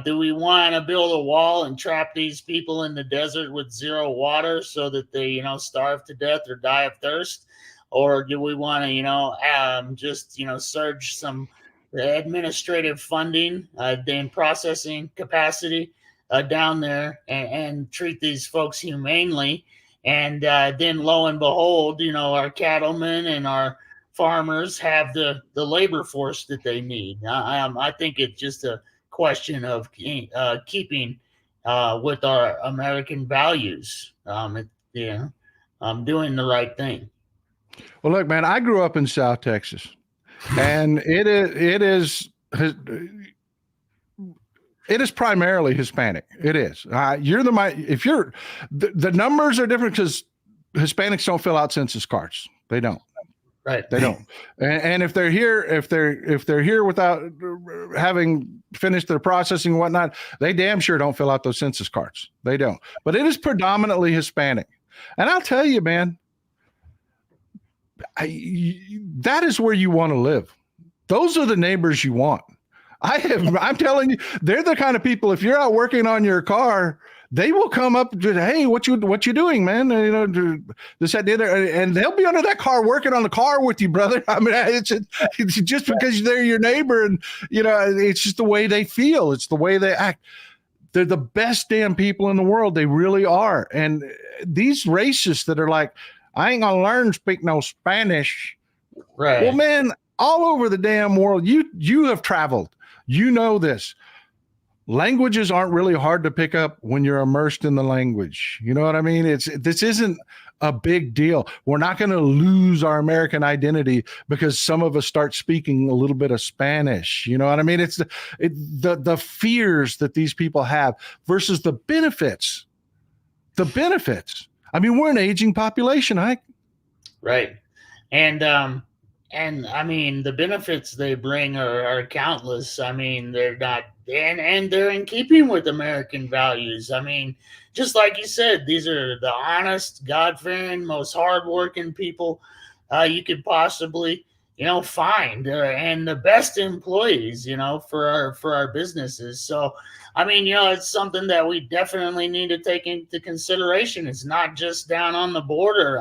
do we want to build a wall and trap these people in the desert with zero water so that they, you know, starve to death or die of thirst? Or do we want to, you know, just, you know, surge some administrative funding, then processing capacity down there and treat these folks humanely? And then lo and behold, you know, our cattlemen and our farmers have the labor force that they need. I think it's just a question of keeping with our American values, doing the right thing. Well, look, man, I grew up in South Texas, and it is primarily Hispanic. It is. The numbers are different because Hispanics don't fill out census cards. They don't. Right. They don't. And if they're here without having finished their processing and whatnot, they damn sure don't fill out those census cards. They don't. But it is predominantly Hispanic. And I'll tell you, man, that is where you want to live. Those are the neighbors you want. I'm telling you, they're the kind of people, if you're out working on your car, they will come up to, hey, what you doing, man? And, you know, this, that, the other, and they'll be under that car working on the car with you, brother. I mean, it's just because they're your neighbor, and you know, it's just the way they feel. It's the way they act. They're the best damn people in the world. They really are. And these racists that are like, I ain't gonna learn to speak no Spanish. Right. Well, man, all over the damn world, you have traveled. You know this. Languages aren't really hard to pick up when you're immersed in the language. You know what I mean? This isn't a big deal. We're not going to lose our American identity because some of us start speaking a little bit of Spanish. You know what I mean? It's the fears that these people have versus the benefits. The benefits. I mean, we're an aging population, Ike. Right. And I mean, the benefits they bring are countless. I mean, they're not, and they're in keeping with American values. I mean, just like you said, these are the honest, God-fearing, most hardworking people you could possibly, find, and the best employees, for our businesses. So, I mean, it's something that we definitely need to take into consideration. It's not just down on the border.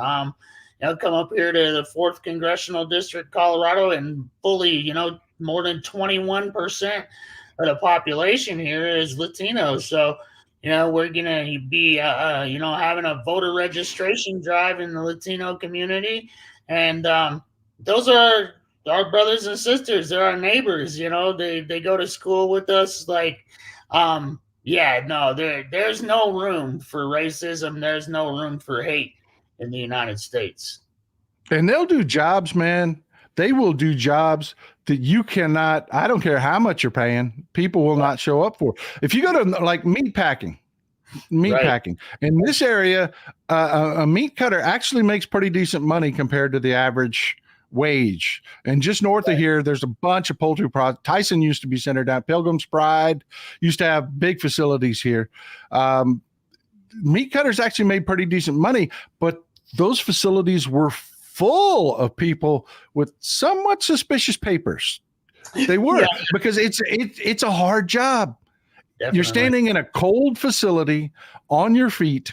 Come up here to the 4th Congressional District, Colorado, and fully, more than 21% of the population here is Latino. So, we're going to be, having a voter registration drive in the Latino community. And those are our brothers and sisters. They're our neighbors. They go to school with us. Like, there's no room for racism. There's no room for hate in the United States. And they'll do jobs, man. They will do jobs that you cannot, I don't care how much you're paying, people will not show up for. If you go to like meat packing in this area, a meat cutter actually makes pretty decent money compared to the average wage. And just north of here, there's a bunch of poultry products. Tyson used to be centered down. Pilgrim's Pride used to have big facilities here. Meat cutters actually made pretty decent money, but those facilities were full of people with somewhat suspicious papers. They were because it's a hard job. Definitely. You're standing in a cold facility on your feet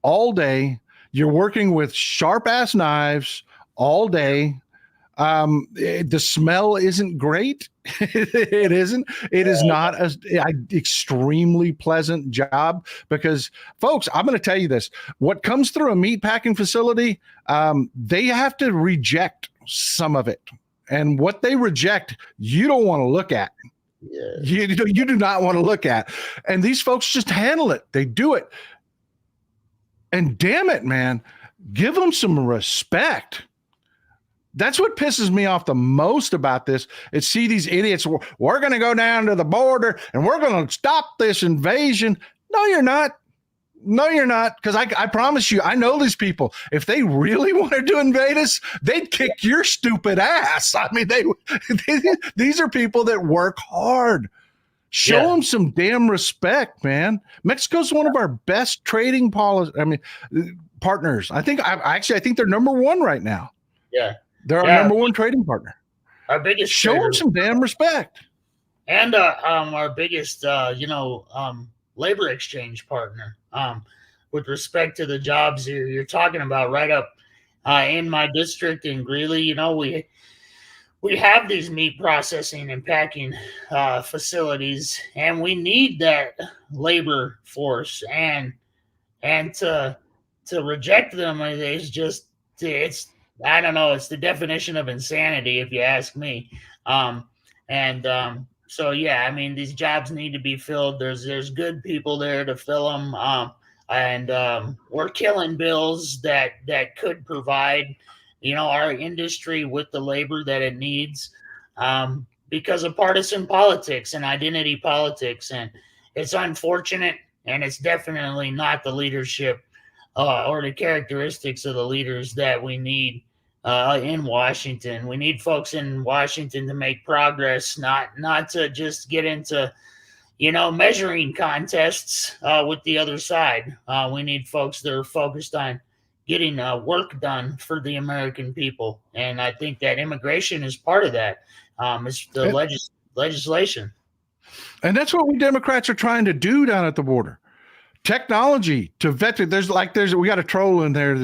all day. You're working with sharp ass knives all day. The smell isn't great. It isn't. It is not an extremely pleasant job because, folks, I'm going to tell you this. What comes through a meat packing facility, they have to reject some of it. And what they reject, you don't want to look at. Yeah. You do not want to look at. And these folks just handle it. They do it. And damn it, man, give them some respect. That's what pisses me off the most about this is see these idiots. We're going to go down to the border and we're going to stop this invasion. No, you're not. No, you're not. Because I promise you, I know these people. If they really wanted to invade us, they'd kick your stupid ass. I mean, these are people that work hard. Show them some damn respect, man. Mexico's one of our best trading partners. I think they're number one right now. Yeah. They're our number one trading partner. Our biggest show them some damn respect. And our biggest, labor exchange partner. With respect to the jobs you're talking about, right up in my district in Greeley, we have these meat processing and packing facilities, and we need that labor force. And to reject them is just I don't know. It's the definition of insanity, if you ask me. So yeah, I mean, these jobs need to be filled. There's good people there to fill them. We're killing bills that could provide, our industry with the labor that it needs, because of partisan politics and identity politics. And it's unfortunate, and it's definitely not the leadership or the characteristics of the leaders that we need in Washington. We need folks in Washington to make progress, not to just get into, measuring contests with the other side. We need folks that are focused on getting work done for the American people. And I think that immigration is part of that. It's the legislation. And that's what we Democrats are trying to do down at the border. Technology to vet it. We got a troll in there.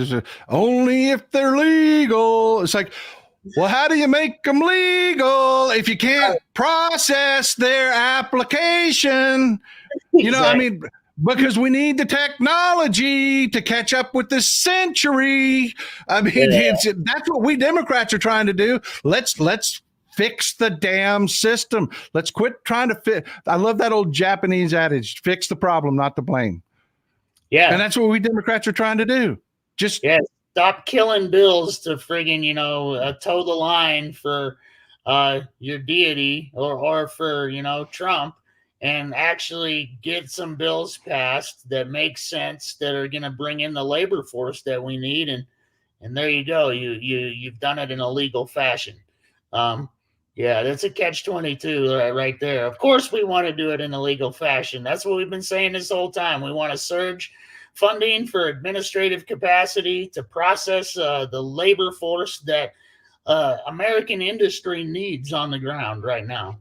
Only if they're legal. It's like, well, how do you make them legal if you can't process their application? Exactly. Because we need the technology to catch up with this century. That's what we Democrats are trying to do. Let's Fix the damn system. Let's quit trying to fit. I love that old Japanese adage, fix the problem, not the blame. Yeah. And that's what we Democrats are trying to do. Just stop killing bills to friggin', toe the line for your deity or for, Trump, and actually get some bills passed that make sense, that are going to bring in the labor force that we need. And there you go. You've done it in a legal fashion. That's a catch-22 right there. Of course, we want to do it in a legal fashion. That's what we've been saying this whole time. We want to surge funding for administrative capacity to process the labor force that American industry needs on the ground right now.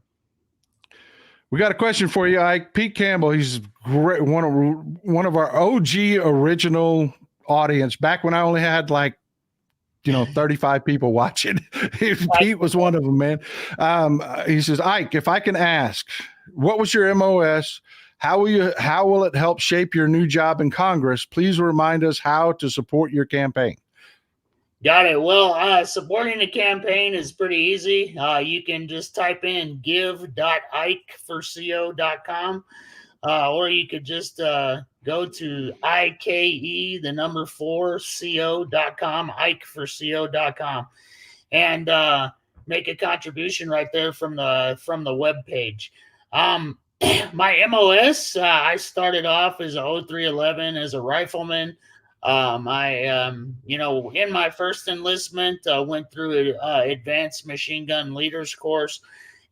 We got a question for you, Ike. Pete Campbell, he's great, one of our OG original audience. Back when I only had 35 people watching. Pete was one of them, man. He says, Ike, if I can ask, what was your MOS? How will it help shape your new job in Congress? Please remind us how to support your campaign. Got it. Well, supporting the campaign is pretty easy. You can just type in give.ikeforco.com, or you could just go to IKE4CO.com, ikeforco.com, and make a contribution right there from the web page. My MOS, I started off as a 0311 as a rifleman. In my first enlistment, went through an advanced machine gun leaders course,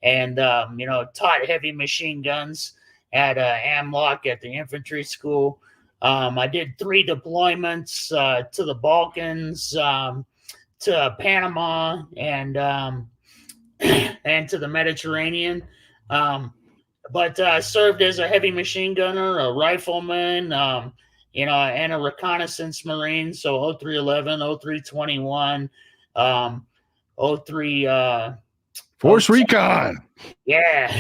and taught heavy machine guns at Amlock at the infantry school. I did 3 deployments to the Balkans, to Panama, and to the Mediterranean. But served as a heavy machine gunner, a rifleman, and a reconnaissance Marine. So 0311, 0321, 03. Force Recon. Yeah.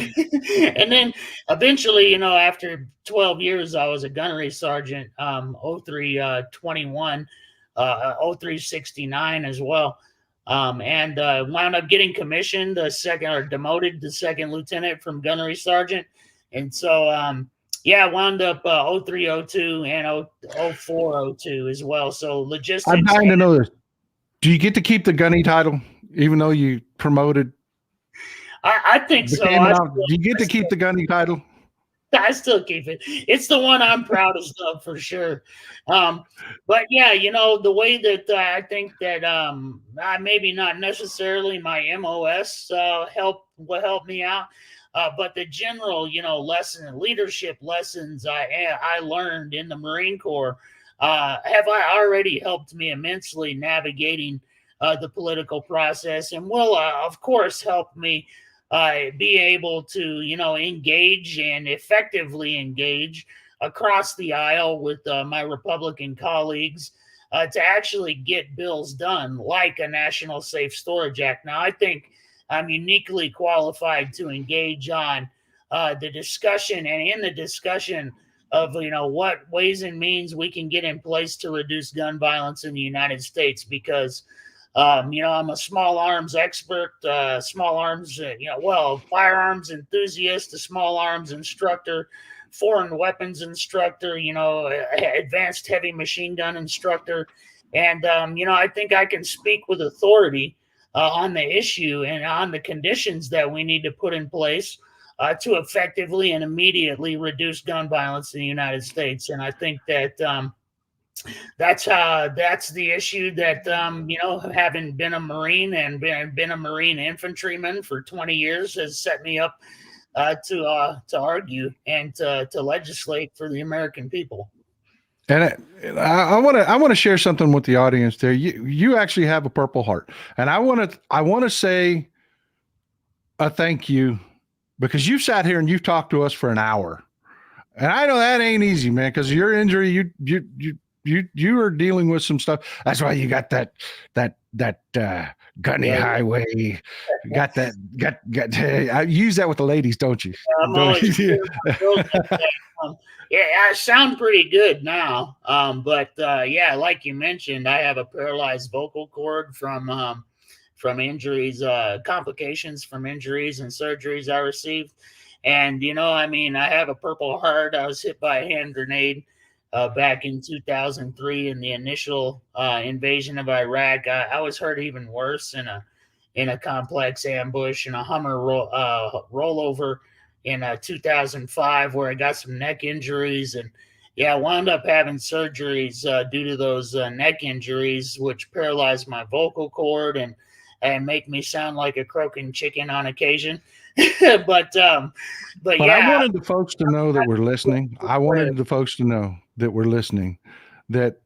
And then eventually, after 12 years, I was a gunnery sergeant, 0321, 0369 as well. And wound up getting commissioned demoted to second lieutenant from gunnery sergeant. And so, wound up 0302 and 0402 as well. So logistics. I'm dying to know this. Do you get to keep the gunny title, even though you promoted? I think so. Do you get to keep the gunny title? I still keep it. It's the one I'm proudest of for sure. But yeah, the way that I think that maybe not necessarily my MOS will help me out, but the general leadership lessons I learned in the Marine Corps have already helped me immensely navigating the political process, and will of course help me be able to, engage and effectively engage across the aisle with my Republican colleagues to actually get bills done, like a National Safe Storage Act. Now, I think I'm uniquely qualified to engage on the discussion, and in the discussion of, what ways and means we can get in place to reduce gun violence in the United States, because I'm a small arms expert, firearms enthusiast, a small arms instructor, foreign weapons instructor, advanced heavy machine gun instructor. And, I think I can speak with authority on the issue and on the conditions that we need to put in place to effectively and immediately reduce gun violence in the United States. And I think that that's the issue that having been a Marine and been a Marine infantryman for 20 years has set me up to argue and to legislate for the American people. And I want to share something with the audience there. You actually have a Purple Heart, and I want to say a thank you, because you've sat here and you've talked to us for an hour, and I know that ain't easy, man. Because your injury, you are dealing with some stuff. That's why you got that gunny highway. You got that. I use that with the ladies, don't you? I sound pretty good now. But like you mentioned, I have a paralyzed vocal cord from from injuries, complications from injuries and surgeries I received. And, I mean, I have a Purple Heart. I was hit by a hand grenade back in 2003 in the initial invasion of Iraq. I was hurt even worse in a complex ambush in a Hummer rollover in 2005, where I got some neck injuries. And yeah, I wound up having surgeries due to those neck injuries, which paralyzed my vocal cord and make me sound like a croaking chicken on occasion. but yeah, I wanted the folks to know that we're listening. I wanted the folks to know that we're listening. That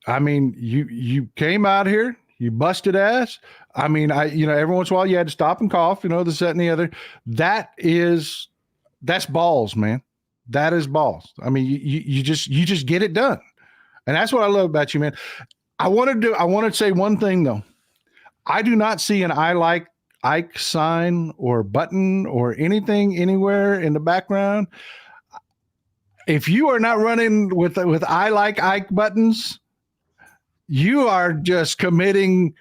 I mean, you came out here, you busted ass. I mean, every once in a while you had to stop and cough, this, that, and the other. That's balls, man. That is balls. I mean, you just get it done. And that's what I love about you, man. I want to say one thing though. I do not see an I like Ike sign or button or anything anywhere in the background. If you are not running with I like Ike buttons, you are just committing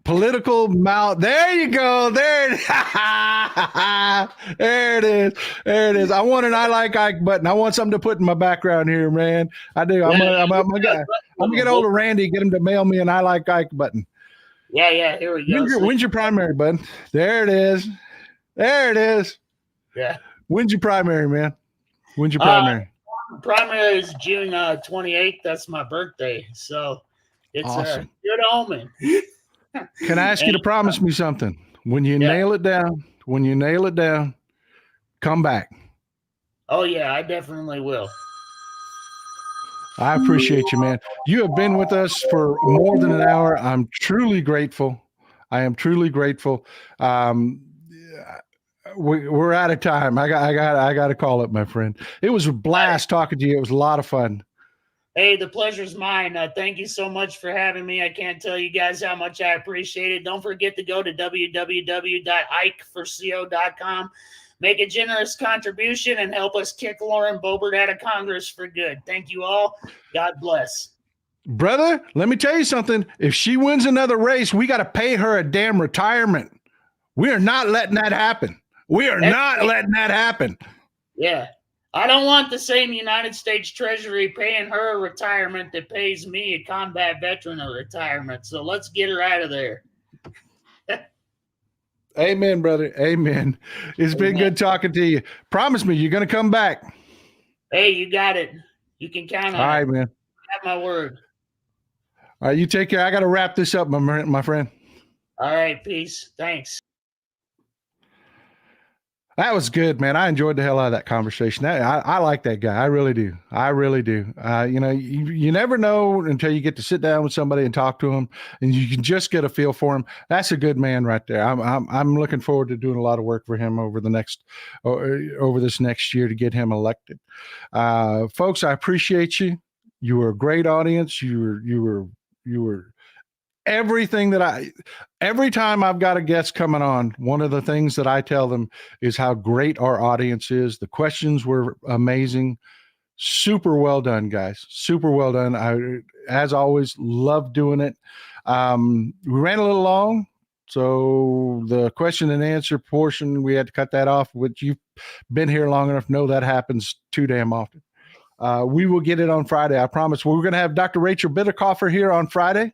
political mal. There you go. There it is. There it is. I want an I like Ike button. I want something to put in my background here, man. I do. I'm gonna get hold of Randy, get him to mail me an I like Ike button. Yeah. Here we go. When's your primary, bud? There it is. There it is. Yeah. When's your primary, man? When's your primary? Primary is June 28th. That's my birthday. So it's awesome. A good omen. Can I ask you to promise me something? When you nail it down, come back. Oh, yeah, I definitely will. I appreciate you, man. You have been with us for more than an hour. I'm truly grateful. I am truly grateful. We're out of time. I got to call it, my friend. It was a blast talking to you. It was a lot of fun. Hey, the pleasure's mine. Thank you so much for having me. I can't tell you guys how much I appreciate it. Don't forget to go to www.ikeforco.com. Make a generous contribution and help us kick Lauren Boebert out of Congress for good. Thank you all. God bless. Brother, let me tell you something. If she wins another race, we got to pay her a damn retirement. We are not letting that happen. Not letting that happen. Yeah. I don't want the same United States Treasury paying her a retirement that pays me, a combat veteran, a retirement. So let's get her out of there. Amen, brother. Amen. It's been good talking to you. Promise me you're going to come back. Hey, you got it. You can count on it. All right, man. Have my word. All right, you take care. I got to wrap this up, my friend. All right, peace. Thanks. That was good, man. I enjoyed the hell out of that conversation. I like that guy. I really do. You never know until you get to sit down with somebody and talk to him, and you can just get a feel for him. That's a good man right there. I'm looking forward to doing a lot of work for him over this next year to get him elected. Folks, I appreciate you. You were a great audience. You were everything every time I've got a guest coming on, one of the things that I tell them is how great our audience is. The questions were amazing. Super well done, guys. Super well done. I, as always, love doing it. We ran a little long, so the question and answer portion, we had to cut that off, which you've been here long enough to know that happens too damn often. We will get it on Friday. I promise. We're going to have Dr. Rachel Bitterkoffer here on Friday.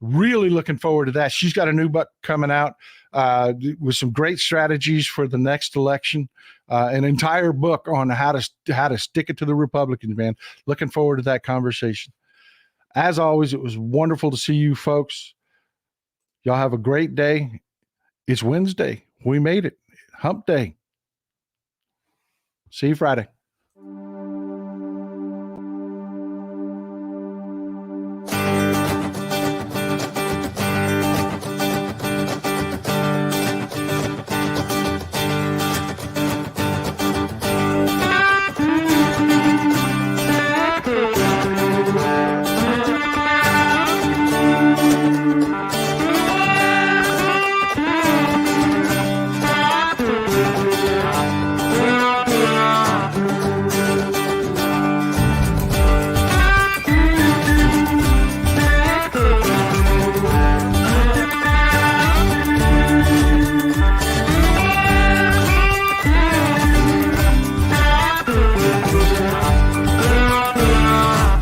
Really looking forward to that. She's got a new book coming out with some great strategies for the next election. An entire book on how to stick it to the Republicans, man. Looking forward to that conversation. As always, it was wonderful to see you folks. Y'all have a great day. It's Wednesday. We made it. Hump day. See you Friday.